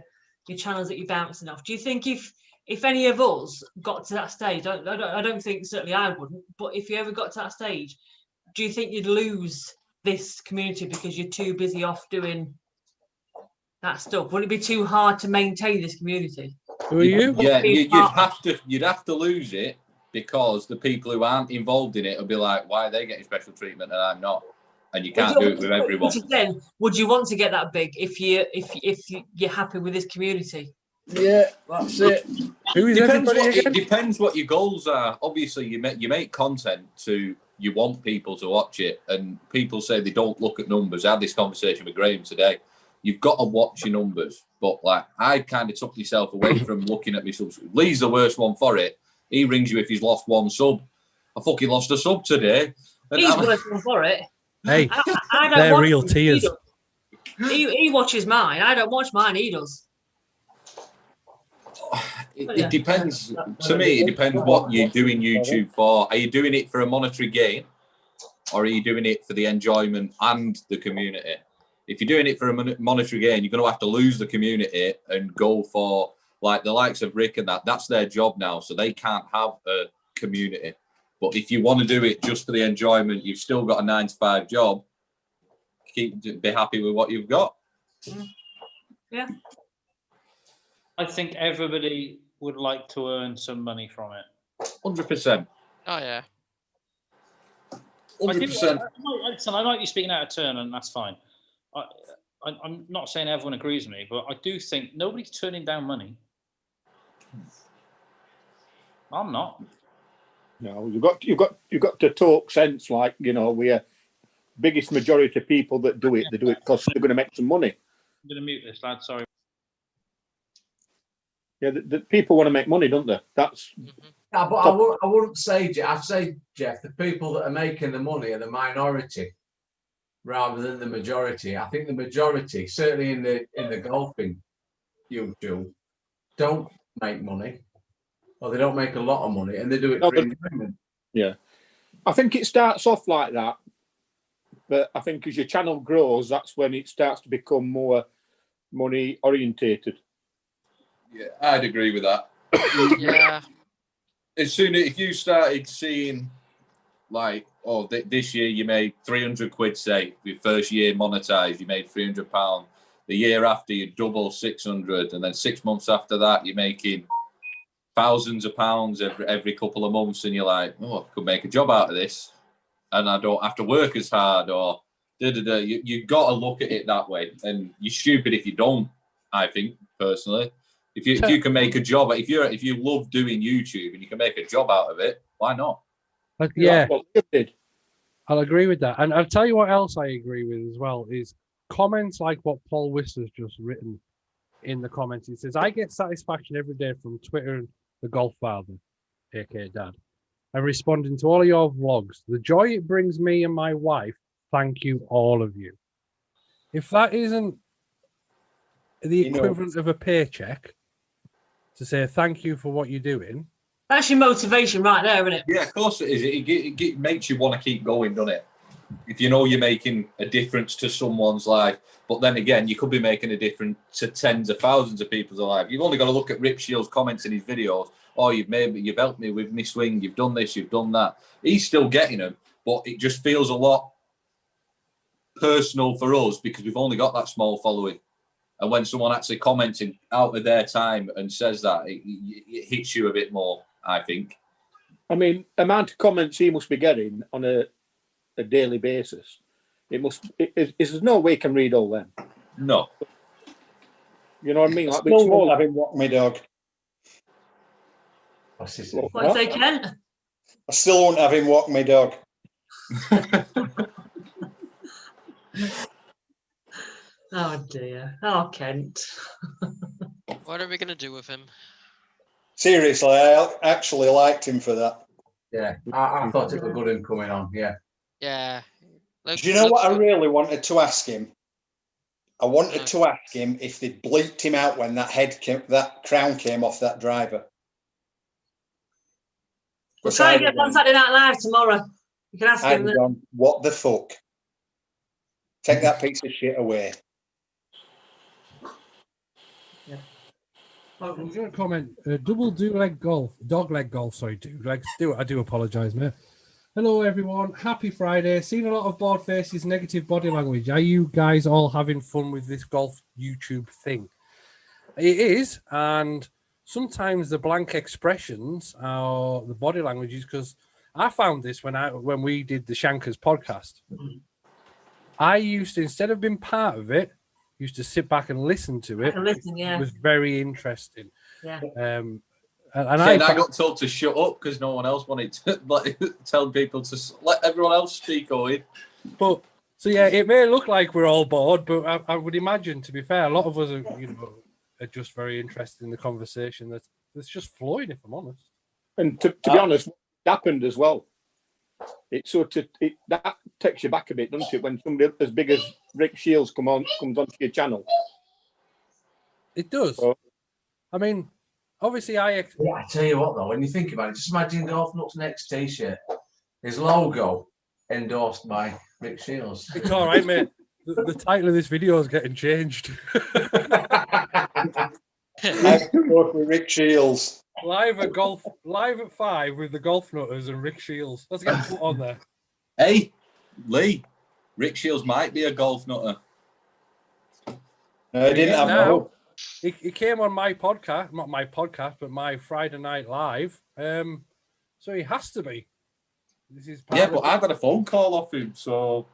channels that you're bouncing off? Do you think if any of us got to that stage, I don't think, certainly I wouldn't, but if you ever got to that stage, do you think you'd lose this community because you're too busy off doing that stuff? Would it be too hard to maintain this community? Who are you? Yeah, you'd have to lose it, because the people who aren't involved in it will be like, why are they getting special treatment and I'm not? And you can't do it with everyone. Then, would you want to get that big if you're happy with this community? Yeah, that's it. Who is It depends what your goals are. Obviously, you make content to you want people to watch it, and people say they don't look at numbers. I had this conversation with Graham today. You've got to watch your numbers, but like I kind of took myself away from looking at my subs. Lee's the worst one for it. He rings you if he's lost one sub. I fucking lost a sub today. He's the worst one for it. Hey, I don't they're watch real him. tears. He watches mine. I don't watch mine. He does. It depends. To me, it depends what you're doing YouTube for. Are you doing it for a monetary gain, or are you doing it for the enjoyment and the community? If you're doing it for a monetary gain, you're going to have to lose the community and go for like the likes of Rick and that. That's their job now, so they can't have a community. But if you want to do it just for the enjoyment, you've still got a 9-to-5 job. Be happy with what you've got. Yeah. I think everybody would like to earn some money from it. 100%. Oh yeah. 100%. I like you speaking out of turn, and that's fine. I'm not saying everyone agrees with me, but I do think nobody's turning down money. I'm not. No, you've got to talk sense. Like, you know, we're biggest majority of people that do it. They do it because they're going to make some money. I'm going to mute this, lad. Sorry. Yeah, the people want to make money, don't they? That's. Yeah, but I wouldn't say, I'd say, Jeff, the people that are making the money are the minority rather than the majority. I think the majority, certainly in the golfing YouTube, don't make money, or they don't make a lot of money, and they do it for enjoyment. Yeah, I think it starts off like that, but I think as your channel grows, that's when it starts to become more money orientated. Yeah, I'd agree with that. Yeah. As soon as if you started seeing like, oh, this year you made 300 quid, say, your first year monetized, you made £300. The year after you double 600, and then 6 months after that you're making thousands of pounds every couple of months, and you're like, oh, I could make a job out of this, and I don't have to work as hard, or you got to look at it that way, and you're stupid if you don't. I think personally. If you can make a job, if you love doing YouTube and you can make a job out of it, why not? Like, yeah, I'll agree with that. And I'll tell you what else I agree with as well is comments like what Paul Whistler's just written in the comments. He says, I get satisfaction every day from Twitter and the Golf Father, aka Dad, and responding to all of your vlogs. The joy it brings me and my wife, thank you, all of you. If that isn't the equivalent of a paycheck, to say thank you for what you're doing. That's your motivation right there, isn't it? Yeah, of course it is. It makes you want to keep going, doesn't it? If you know you're making a difference to someone's life, but then again, you could be making a difference to tens of thousands of people's lives. You've only got to look at Rick Shiels' comments in his videos. Oh, you've helped me with my swing. You've done this. You've done that. He's still getting them, but it just feels a lot personal for us because we've only got that small following. And when someone actually commenting out of their time and says that, it hits you a bit more, I think. I mean, amount of comments he must be getting on a daily basis. There's no way he can read all them. No. You know what I mean? I Like, still won't have him walk my dog. What's they, Kent? I still won't have him walk my dog. Oh dear. Oh, Kent. What are we going to do with him? Seriously, I actually liked him for that. Yeah, I thought it was good him coming on. Yeah. Yeah. Do you know what I really wanted to ask him? I wanted to ask him if they bleeped him out when that crown came off that driver. We'll try and get on Saturday Night Live tomorrow. You can ask him. Gone, what the fuck? Take that piece of shit away. I was going to comment, double dog leg golf, sorry, dude. Like, I do apologise, mate. Hello, everyone. Happy Friday. Seen a lot of bored faces, negative body language. Are you guys all having fun with this golf YouTube thing? It is, and sometimes the blank expressions are the body languages. Because I found this when we did the Shankers podcast. I used to, instead of being part of it, used to sit back and listen to it. Listen, yeah. It was very interesting. Yeah. And I got told to shut up because no one else wanted to tell people to let everyone else speak away. But so yeah, it may look like we're all bored, but I would imagine, to be fair, a lot of us are just very interested in the conversation that's just flowing, if I'm honest. And to be honest, what happened as well. It sort of that takes you back a bit, doesn't it? When somebody as big as Rick Shiels comes onto your channel. It does. So, I mean, obviously, I tell you what though, when you think about it, just imagine Golf Nuts next T-shirt, his logo endorsed by Rick Shiels. It's all right, mate. The title of this video is getting changed. I work with Rick Shiels. Live at 5 with the Golf Nutters and Rick Shiels. Let's get put on there. Hey, Lee, Rick Shiels might be a golf nutter. No, he didn't have no. He came on my podcast, not my podcast, but my Friday Night Live. So he has to be. This is but I got a phone call off him, so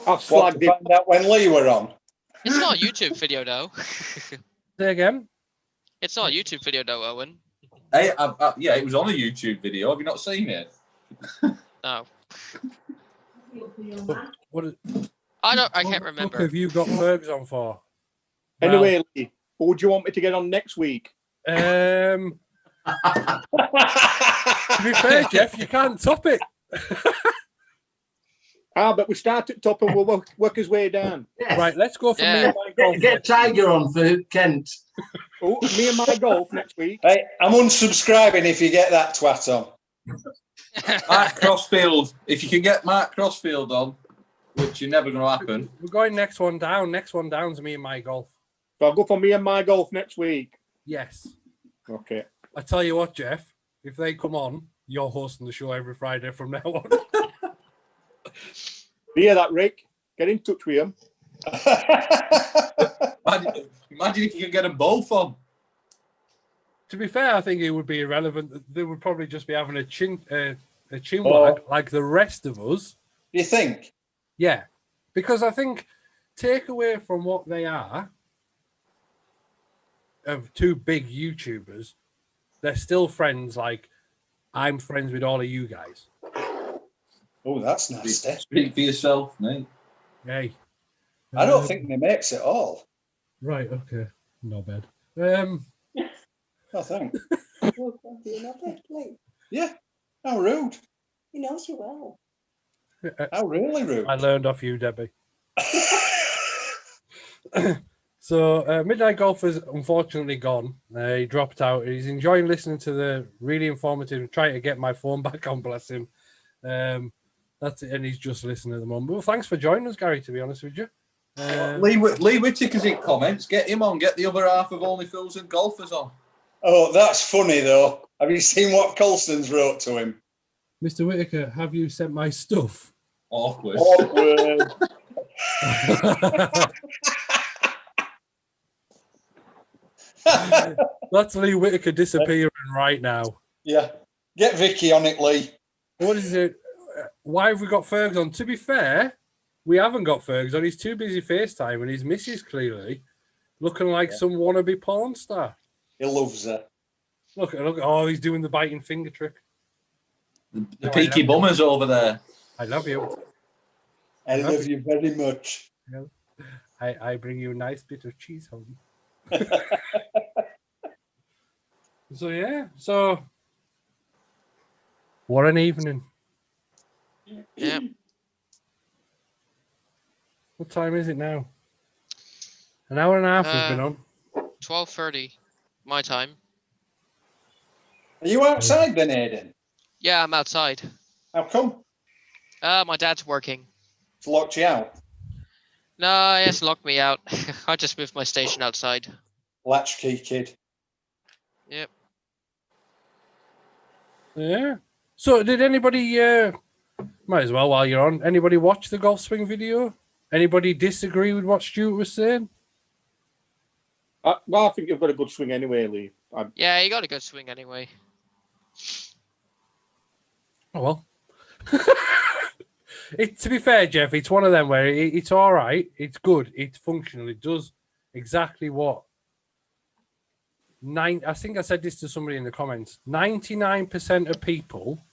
I've flagged out when Lee were on. It's not a YouTube video, though. Say again? It's not a YouTube video, though, Owen. Hey, yeah, it was on a YouTube video. Have you not seen it? No. What I can't remember. What have you got Fergs on for? Anyway, Lee, what would you want me to get on next week? To be fair, Jeff, you can't top it. But we start at top and we'll work his way down. Yes. Right, let's go for me and my golf. Get Tiger on for Kent. Oh, me and my golf next week. Hey, I'm unsubscribing if you get that twat on. Mark Crossfield. If you can get Mark Crossfield on, which is never going to happen. We're going next one down. Next one down's me and my golf. So I'll go for me and my golf next week. Yes. Okay. I tell you what, Jeff, if they come on, you're hosting the show every Friday from now on. Hear that, Rick? Get in touch with him. Imagine if you could get them both on. To be fair, I think it would be irrelevant. They would probably just be having a chin wag like the rest of us. You think? Yeah, because I think take away from what they are of two big YouTubers, they're still friends. Like I'm friends with all of you guys. Oh, that's nasty. Speak for yourself, mate. Hey, I don't think they makes it all. Right. Okay. Not bad. I think. Well, you're not it, like, Yeah. How rude. he knows you well. How really rude. I learned off you, Debbie. So Midnight Golfer's unfortunately gone. He dropped out. He's enjoying listening to the really informative. Trying to get my phone back on, bless him. That's it, and he's just listening at the moment. Well, thanks for joining us, Gary. To be honest with you, Lee Whittaker's in comments. Get him on. Get the other half of Only Fools and Golfers on. Oh, that's funny though. Have you seen what Colston's wrote to him? Mr. Whittaker, have you sent my stuff? Awkward. That's Lee Whittaker disappearing right now. Yeah. Get Vicky on it, Lee. What is it? Why have we got Fergs on? To be fair, we haven't got Fergs on. He's too busy FaceTime, and his missus clearly looking like some wannabe porn star. He loves her. Look! Oh, he's doing the biting finger trick. The peaky bummers over there. I love you. I love you very much. I bring you a nice bit of cheese home. So what an evening. Yeah. What time is it now? An hour and a half has been on. 12:30, my time. Are you outside then, Aidan? Yeah, I'm outside. How come? My dad's working. It's locked you out. No, he has locked me out. I just moved my station outside. Latchkey kid. Yep. Yeah. So did anybody might as well while you're on, anybody watch the golf swing video? Anybody disagree with what Stuart was saying? Well, I think you've got a good swing anyway, Lee. Yeah, you got a good swing anyway. Oh well. To be fair, Jeff, it's one of them where it's all right, it's good, it's functional, it does exactly what. I think I said this to somebody in the comments. 99% of people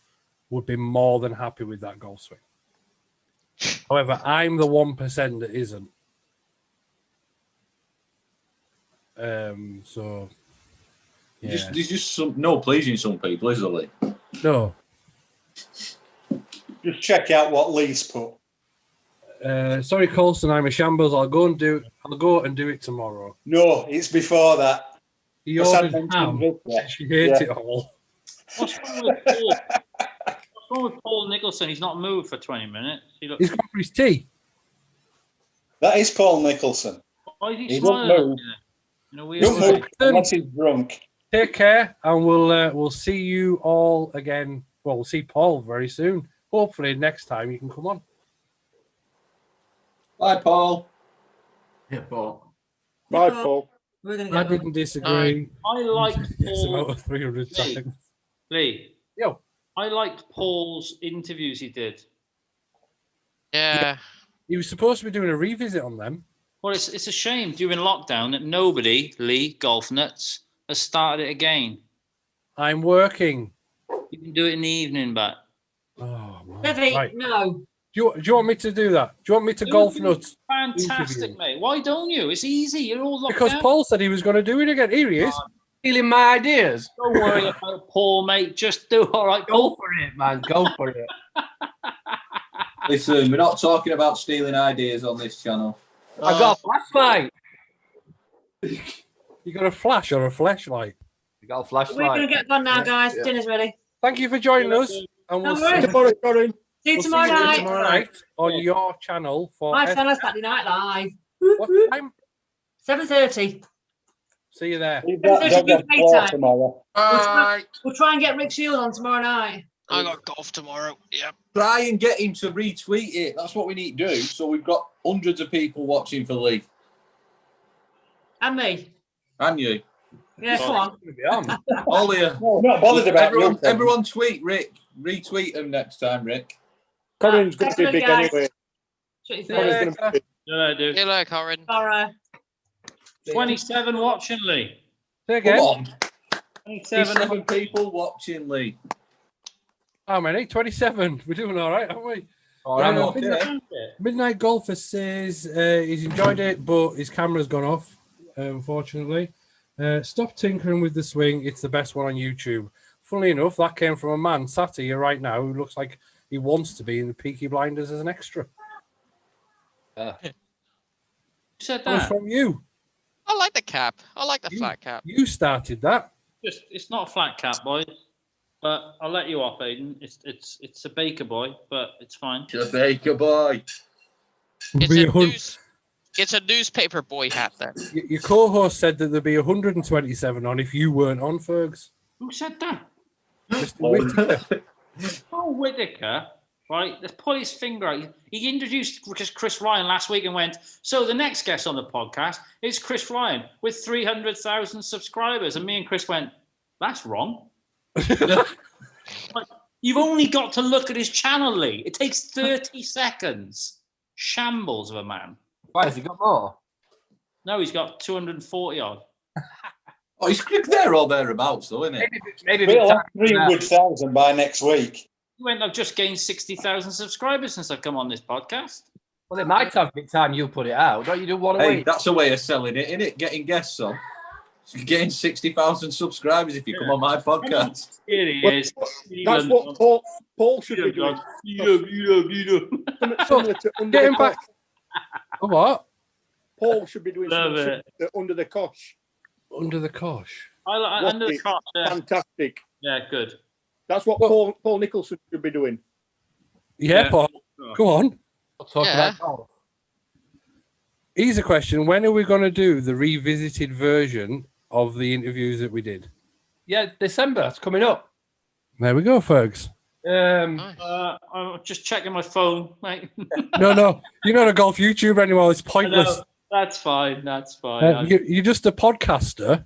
would be more than happy with that golf swing. However, I'm the 1% that isn't. So yeah. There's just no pleasing some people, is there, Lee? No. Just check out what Lee's put. Sorry, Colson, I'm a shambles. I'll go and do it tomorrow. No, it's before that. He What's ordered happened ham. to Victor? She hates it all. What's wrong with Paul? What's wrong with Paul Nicholson? He's not moved for 20 minutes. He's gone for his tea. That is Paul Nicholson. Why is he He smiling? don't move. In a weird Don't way? move unless he's drunk. Take care, and we'll see you all again. Well, we'll see Paul very soon. Hopefully, next time you can come on. Bye, Paul. Yeah, Paul. Bye, Paul. We're gonna I get didn't disagree. I liked It's Paul. about 300 Lee. times. Lee, Yo, I liked Paul's interviews he did. Yeah. he was supposed to be doing a revisit on them. Well, it's a shame during lockdown that nobody, Lee, golf nuts, has started it again. I'm working. You can do it in the evening, but Oh, man. Bevy, Right. no. Do you want me to do that? Do you want me to golf nuts? fantastic, interview? mate. Why don't you? It's easy. You're all locked Because down. Paul said he was going to do it again. Here he is. Stealing my ideas. Don't worry about Paul, mate. Just do all right, Go Paul. for it, man. Go for it. Listen, we're not talking about stealing ideas on this channel. I got a flashlight. You got a flash or a flashlight? You got a We're flashlight. gonna get gone now, guys. Yeah. Dinner's ready. Thank you for joining us. And we'll No see worries. Tomorrow, Corinne. See you we'll tomorrow see you night. tomorrow night on your channel for My channel's Saturday Night Live. what time? 7:30. See you there. Leave that dog on the floor tomorrow. We'll try and get Rick Shiels on tomorrow night. I got golf tomorrow. Yep. Try and get him to retweet it. That's what we need to do. So we've got hundreds of people watching for Lee. And me. And you. Yeah, come on. All of you. I'm not bothered about you. Everyone tweet Rick. Retweet him next time, Rick. Corinne's going to be Excellent, big guys. anyway. Shut your Corinne's face. going to be big. Yeah, dude. See you later, Corin. Sorry. 27 watching, Lee. Say Come again. on. 27. 27 people watching, Lee. How many? 27. We're doing all right, aren't we? All right, Yeah, okay. Midnight Golfer says he's enjoyed it, but his camera's gone off, unfortunately. Stop tinkering with the swing. It's the best one on YouTube. Funnily enough, that came from a man sat here right now who looks like he wants to be in the Peaky Blinders as an extra. Who said That was that? from you. I like the cap. I like the flat cap. You started that. Just, it's not a flat cap, boys. But I'll let you off, Aiden. It's a baker boy, but it's fine. The Baker Boy. It's a newspaper boy hat then. Your co-host said that there'd be 127 on if you weren't on, Fergs. Who said that? Mr. Whittaker. Paul Whittaker, right? Let's pull his finger out. He introduced Chris Ryan last week and went, so the next guest on the podcast is Chris Ryan with 300,000 subscribers. And me and Chris went, that's wrong. Like, you've only got to look at his channel, Lee. It takes 30 seconds. Shambles of a man. Why has he got more? No, he's got 240 odd. Oh, he's there or thereabouts, though, isn't it? Maybe We'll have 300,000 by next week. He went, I've just gained 60,000 subscribers since I've come on this podcast. Well, it might have been time you put it out. Don't you do one a Hey, week? that's a way of selling it, isn't it? Getting guests on. You're getting 60,000 subscribers if you come on my podcast. Here he Well, is. That's what Paul should be doing. Similar to Under Get the him back. Cosh. Oh, what? Paul should be doing Love something it. similar to Under the Cosh. Cosh. Under the Watch it. cross. Yeah. Fantastic. Yeah, good. That's what Paul Nicholson should be doing. Yeah, Yeah. Paul. Go on. We'll talk Yeah. about golf. Here's a question. When are we going to do the revisited version of the interviews that we did? Yeah, December. It's coming up. There we go, Fergs. I'm just checking my phone, mate. No, you're not a golf YouTuber anymore. It's pointless. That's fine. That's fine. You're just a podcaster.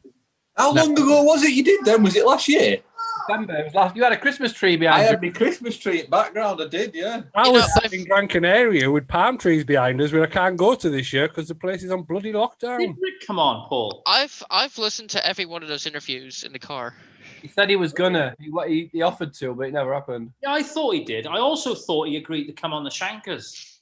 How long ago was it you did then? Was it last year? December. It was last. You had a Christmas tree behind I you. had my Christmas tree in background. I did, yeah. I was sat in Gran Canaria with palm trees behind us, where I can't go to this year because the place is on bloody lockdown. Come on, Paul. I've listened to every one of those interviews in the car. He said he was gonna. He offered to, but it never happened. Yeah, I thought he did. I also thought he agreed to come on the Shankers.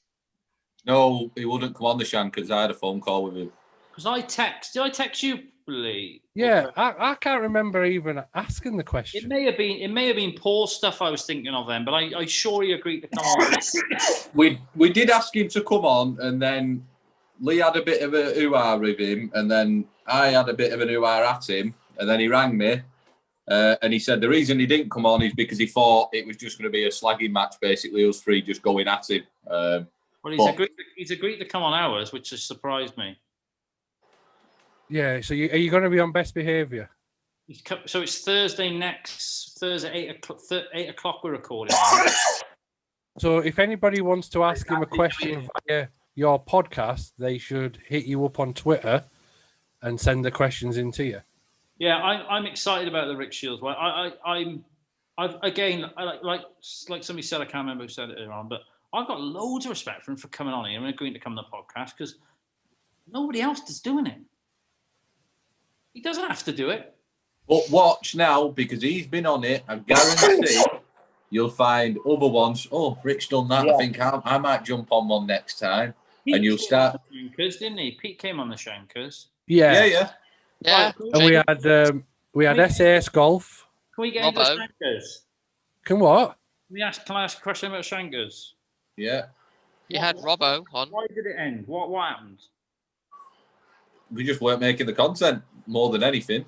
No, he wouldn't come on the Shankers. I had a phone call with him. Because did I text you, Lee? Yeah, I can't remember even asking the question. It may have been Paul's stuff I was thinking of then, but I sure he agreed to come on. We did ask him to come on, and then Lee had a bit of a hoo-ha with him, and then I had a bit of an hoo-ha at him, and then he rang me, and he said the reason he didn't come on is because he thought it was just going to be a slagging match, basically, us three just going at him. Well, he's agreed to come on ours, which has surprised me. Yeah, so are you going to be on best behaviour? So it's Thursday 8 o'clock we're recording. So if anybody wants to ask him a question via your podcast, they should hit you up on Twitter and send the questions in to you. Yeah, I'm excited about the Rick Shiels one. I've again, like somebody said, I can't remember who said it earlier on, but I've got loads of respect for him for coming on here and agreeing to come on the podcast because nobody else is doing it. He doesn't have to do it. But watch now, because he's been on it, I guarantee you'll find other ones. Oh, Rick's done that. Yeah. I think I might jump on one next time. Pete and you'll start. Shankers, didn't he? Pete came on the Shankers. Yeah. And we had SAS Golf. Can we get into Shankers? Can what? Can I ask a question about Shankers? Yeah. You had Robbo on. Why did it end? What happened? We just weren't making the content more than anything.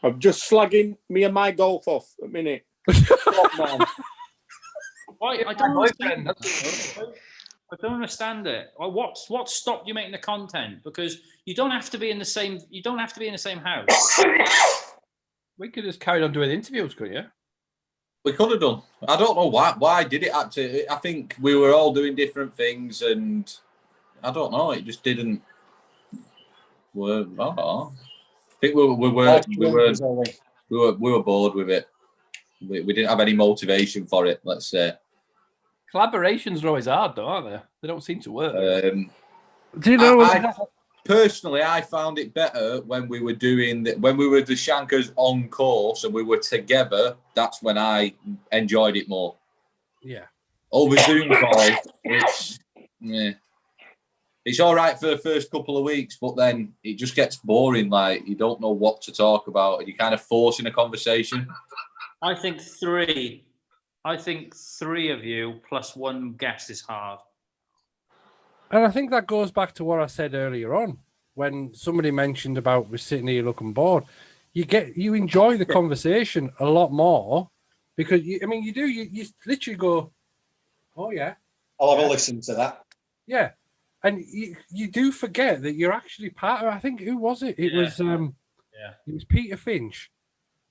I'm just slagging me and my golf off a minute. Stop, man. I don't understand it. What stopped you making the content? Because you don't have to be in the same. You don't have to be in the same house. We could just carry on doing interviews, couldn't you? We could have done. I don't know why. Why did it have to? I think we were all doing different things, and I don't know. It just didn't work. I don't know. I think we were bored with it. We didn't have any motivation for it. Let's say. Collaborations are always hard, though, aren't they? They don't seem to work. Do you know? Personally, I found it better when we were doing the Shankers on course and we were together. That's when I enjoyed it more. Yeah. Over Zoom call, it's all right for the first couple of weeks, but then it just gets boring. Like you don't know what to talk about, and you're kind of forcing a conversation. I think three of you plus one guest is hard. And I think that goes back to what I said earlier on when somebody mentioned about we're sitting here looking bored. You enjoy the conversation a lot more because you literally go, oh yeah, I'll have a listen to that. Yeah, and you do forget that you're actually part of. I think who was it? It was it was Peter Finch,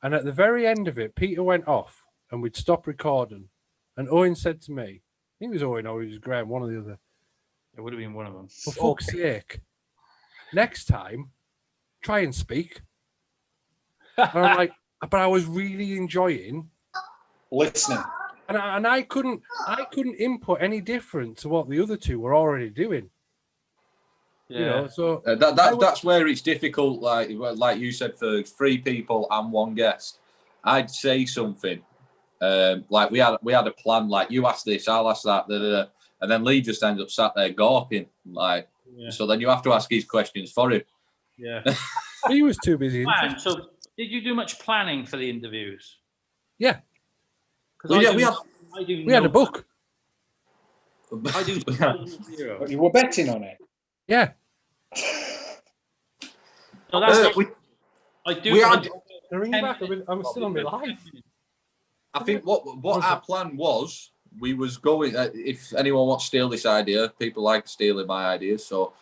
and at the very end of it, Peter went off and we'd stop recording, and Owen said to me, I think it was Owen or it was Graham, one or the other. It would have been one of them. For fuck's sake. Next time, try and speak. And I'm like, but I was really enjoying listening. And I couldn't input any different to what the other two were already doing. Yeah. You know, so that's where it's difficult, like you said, for 3 people and 1 guest. I'd say something. Like we had a plan, like you ask this, I'll ask that, and then Lee just ends up sat there gawping, like. Yeah. So then you have to ask his questions for him. Yeah, he was too busy. So, did you do much planning for the interviews? Yeah, we had a book. I do. But you were betting on it. Yeah. So that's I do. I'm still on my live. I think what our plan was. We was going. If anyone wants to steal this idea, people like stealing my ideas. So,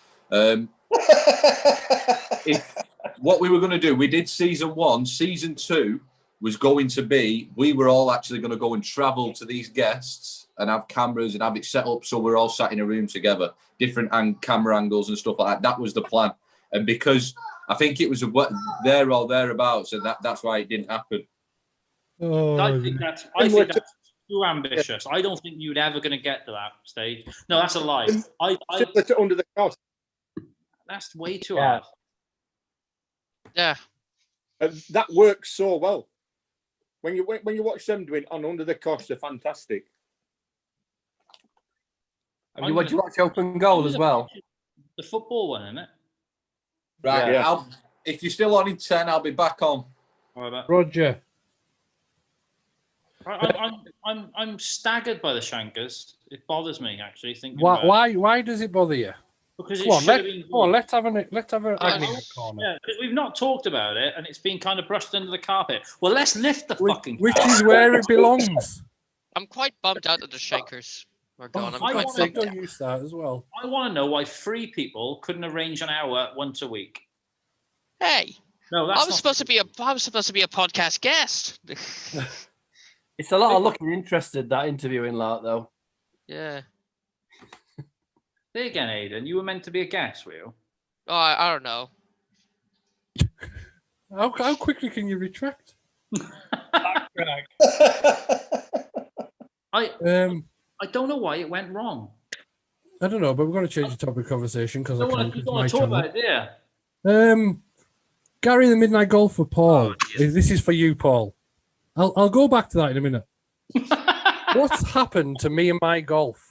if what we were going to do, we did season 1. Season 2 was going to be we were all actually going to go and travel to these guests and have cameras and have it set up so we're all sat in a room together, different camera angles and stuff like that. That was the plan. And because I think it was there or thereabouts, and that's why it didn't happen. I think that's too ambitious. I don't think you're ever going to get to that stage. No, that's a lie. Similar to Under the Cosh. That's way too hard. Yeah. That works so well. When you watch them doing on Under the Cosh, they're fantastic. Would you watch Open Goal as well? The football one, isn't it? Right. Yeah. If you're still on in 10, I'll be back on. Roger. I'm staggered by the Shankers. It bothers me actually thinking. About Why does it bother you? Because it Come on, should have been. let's have an argument corner. Yeah, because we've not talked about it, and it's been kind of brushed under the carpet. Well, let's lift the fucking. Which is where it belongs. I'm quite bummed out that the Shankers are gone. I don't use that as well. I want to know why 3 people couldn't arrange an hour once a week. Hey, no, I was supposed to be a podcast guest. It's a lot of looking interested, that interviewing lot, though. Yeah. There again, Aidan, you were meant to be a guest, were you? Oh, I don't know. How quickly can you retract? I don't know why it went wrong. I don't know, but we're going to change the topic of conversation because I can't. You don't want to talk about it, yeah. Gary, the Midnight Golf for Paul. This is for you, Paul. I'll go back to that in a minute. What's happened to me and my golf?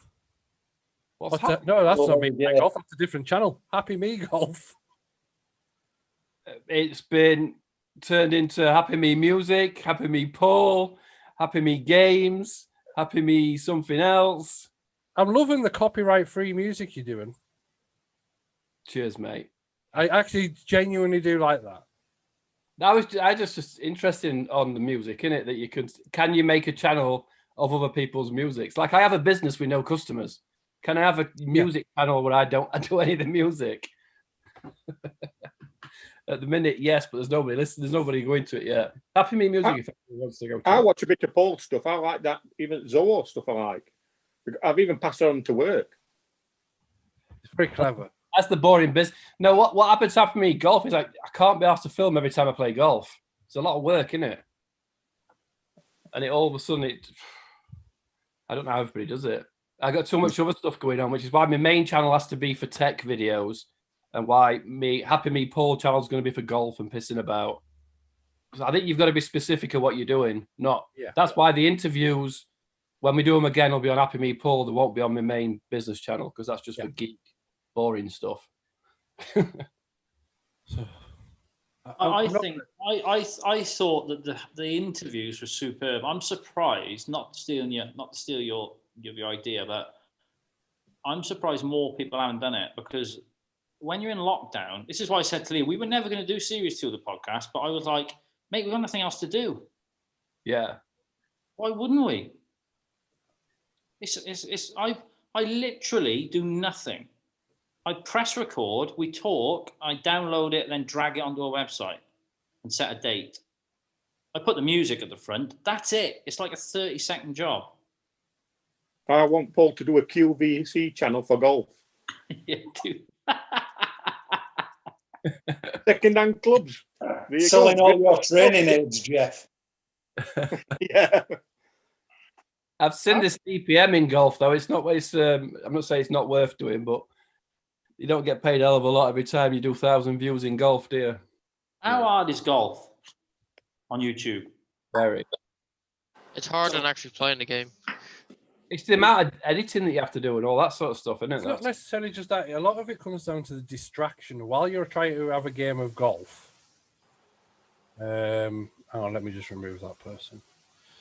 No, that's not me and my golf. That's a different channel. Happy Me Golf. It's been turned into Happy Me Music, Happy Me Paul, Happy Me Games, Happy Me something else. I'm loving the copyright-free music you're doing. Cheers, mate. I actually genuinely do like that. I just interested on the music, innit? That can you make a channel of other people's music? It's like I have a business with no customers. Can I have a music channel where I do any of the music? At the minute, yes, but there's nobody listening. There's nobody going to it yet. Happy Me Music if anyone wants to go to I it. watch a bit of Paul stuff. I like that. Even Zoho stuff I like. I've even passed it on to work. It's very clever. That's the boring business. No, what happens to Happy Me Golf is like I can't be asked to film every time I play golf. It's a lot of work, isn't it? And all of a sudden I don't know how everybody does it. I got too much other stuff going on, which is why my main channel has to be for tech videos, and why Happy Me Paul channel is going to be for golf and pissing about. Because I think you've got to be specific of what you're doing. That's why the interviews, when we do them again, will be on Happy Me Paul. They won't be on my main business channel because that's just for geek, boring stuff. I thought that the interviews were superb. I'm surprised, not to steal your idea, but I'm surprised more people haven't done it, because when you're in lockdown, this is why I said to Lee, we were never going to do series 2 of the podcast, but I was like, mate, we've got nothing else to do. Yeah. Why wouldn't we? I literally do nothing. I press record, we talk, I download it, then drag it onto a website and set a date. I put the music at the front. That's it. It's like a 30-second job. I want Paul to do a QVC channel for golf. Yeah, dude. Second-hand clubs. Selling all your training aids, Jeff. Yeah. I've seen this DPM in golf, though. It's not. I'm not saying it's not worth doing, but you don't get paid a hell of a lot every time you do 1,000 views in golf, do you? How hard is golf on YouTube? Very. It's hard than actually playing the game. It's the amount of editing that you have to do and all that sort of stuff, isn't it? It's not necessarily just that. A lot of it comes down to the distraction while you're trying to have a game of golf. Hang on, let me just remove that person.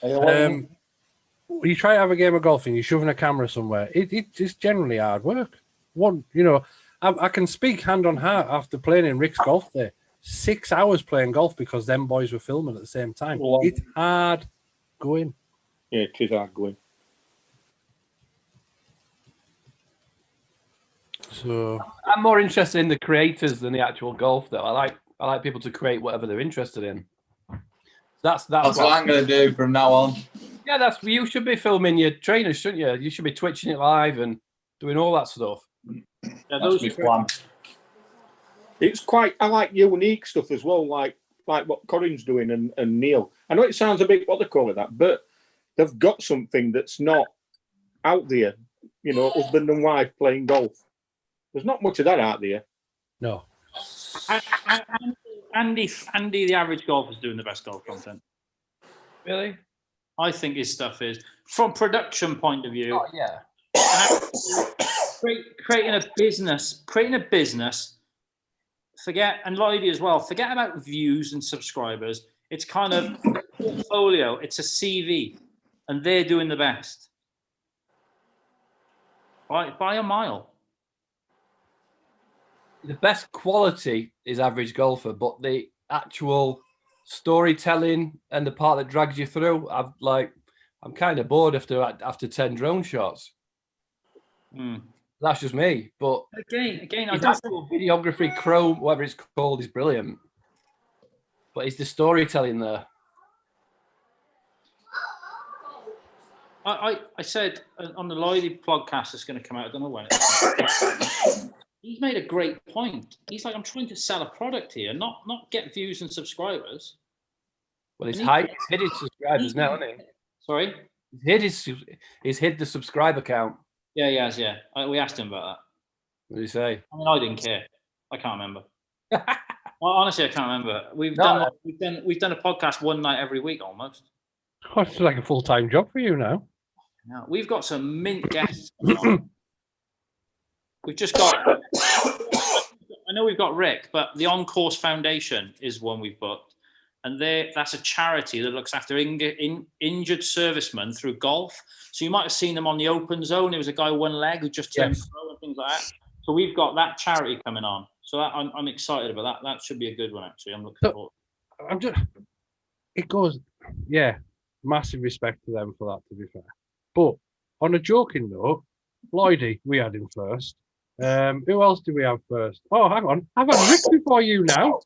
You try to have a game of golf and you're shoving a camera somewhere. It's generally hard work. I can speak hand on heart after playing in Rick's golf day. 6 hours playing golf because them boys were filming at the same time. It's hard going. Yeah, it is hard going. So I'm more interested in the creators than the actual golf, though. I like people to create whatever they're interested in. That's what I'm going to do from now on. Yeah, that's you should be filming your trainers, shouldn't you? You should be twitching it live and doing all that stuff. Yeah, That's my plan. It's quite. I like unique stuff as well, like what Corin's doing and Neil. I know it sounds a bit what they call it that, but they've got something that's not out there. You know, husband and wife playing golf. There's not much of that out there. No. Andy, the average golfer, is doing the best golf content. Really? I think his stuff is, from production point of view. Oh, yeah. Creating a business. Forget, and Lloydie as well. Forget about views and subscribers. It's kind of a portfolio. It's a CV, and they're doing the best by a mile. The best quality is average golfer, but the actual storytelling and the part that drags you through, I'm kind of bored after 10 drone shots. That's just me. But again, his actual videography, Chrome, whatever it's called, is brilliant. But it's the storytelling there. I said on the Lloydie podcast that's going to come out, I don't know when he's made a great point. He's like, I'm trying to sell a product here, not get views and subscribers. Well, he's hid his subscribers now, hasn't he? Sorry? He's hid the subscriber count. Yeah, he has, yeah. We asked him about that. What did he say? I mean, I didn't care. I can't remember. Honestly, I can't remember. We've done a podcast one night every week almost. Oh, it's like a full-time job for you now. Yeah, we've got some mint guests. We've just got. I know we've got Rick, but the On Course Foundation is one we've booked, and that's a charity that looks after injured servicemen through golf. So you might have seen them on the Open Zone. There was a guy with one leg who just turned pro and things like that. So we've got that charity coming on. So I'm excited about that. That should be a good one, actually. I'm looking forward. It goes, yeah. Massive respect to them for that, to be fair. But on a joking note, Lloydie, we had him first. Who else do we have first? Oh, hang on. I've had Rick before you now.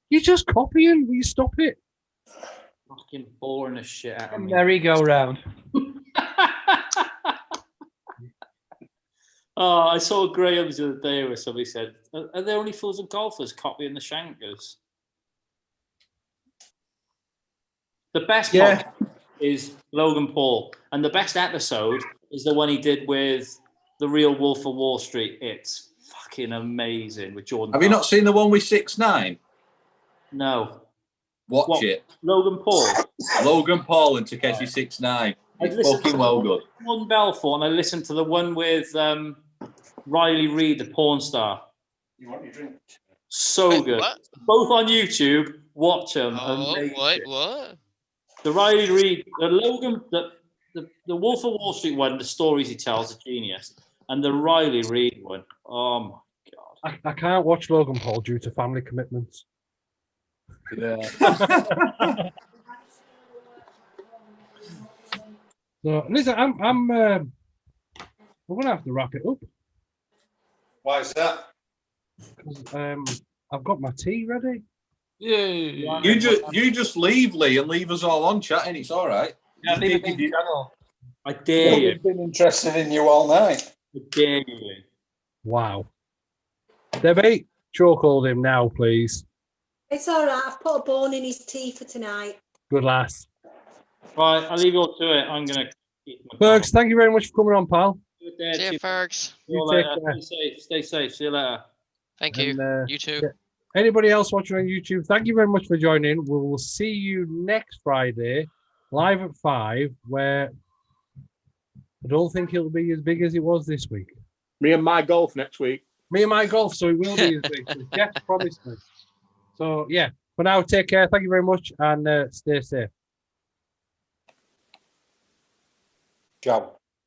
You're just copying. Will you stop it? Fucking boring as shit out of me. Merry-go-round. Oh, I saw Graham's the other day where somebody said, are there only fools and golfers copying the Shankers? The best podcast is Logan Paul, and the best episode is the one he did with the Real Wolf of Wall Street. It's fucking amazing with Jordan. Have you not seen the one with 6ix9ine? No. Watch it. Logan Paul. Logan Paul and Takeshi 6ix9ine. It's fucking well good. One Belfort, and I listened to the one with Riley Reid, the porn star. You want your drink? So good. What? Both on YouTube. Watch them. Oh, Amazing. what? The Riley Reid, the Logan, the Wolf of Wall Street one, the stories he tells are genius. And the Riley Reid one, oh my God. I can't watch Logan Paul due to family commitments. Yeah. So, listen, I'm going to have to wrap it up. Why is that? Because I've got my tea ready. Yeah. You just leave, Lee, and leave us all on chatting. It's all right. Yeah, I dare Well, you. we've been interested in you all night. I dare you. Wow. Debbie, chokehold him now, please. It's all right. I've put a bone in his tea for tonight. Good lass. Right, I'll leave you all to it. I'm going to... Fergs, thank you very much for coming on, pal. See you, Fergs. You take care. Stay safe. See you later. Thank you. And, You too. yeah. Anybody else watching on YouTube, thank you very much for joining. We will see you next Friday, live at 5, where I don't think it'll be as big as it was this week. Me and my golf next week. Me and my golf, so it will be as big. So Jeff promised me. So, yeah, for now, take care. Thank you very much, and stay safe. Ciao.